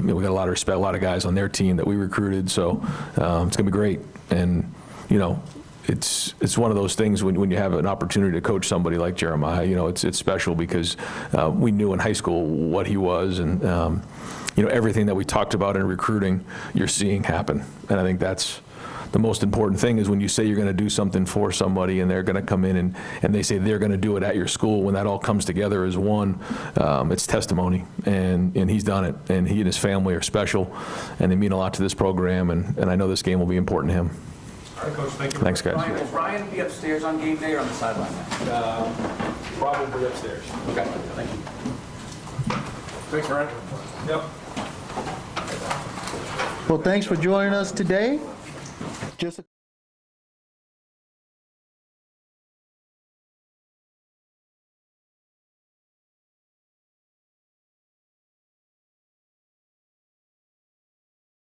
we got a lot of respect, a lot of guys on their team that we recruited. So it's going to be great. And it's one of those things when you have an opportunity to coach somebody like Jeremiah, it's special because we knew in high school what he was, and everything that we talked about in recruiting, you're seeing happen. And I think that's the most important thing, is when you say you're going to do something for somebody and they're going to come in and they say they're going to do it at your school, when that all comes together as one, it's testimony. And he's done it. And he and his family are special, and they mean a lot to this program. And I know this game will be important to him. All right, Coach, thank you. Thanks, guys. Ryan, will Brian be upstairs on game day or on the sideline? Probably upstairs. Okay, thank you. Thanks, Ryan. Yep. Well, thanks for joining us today. Just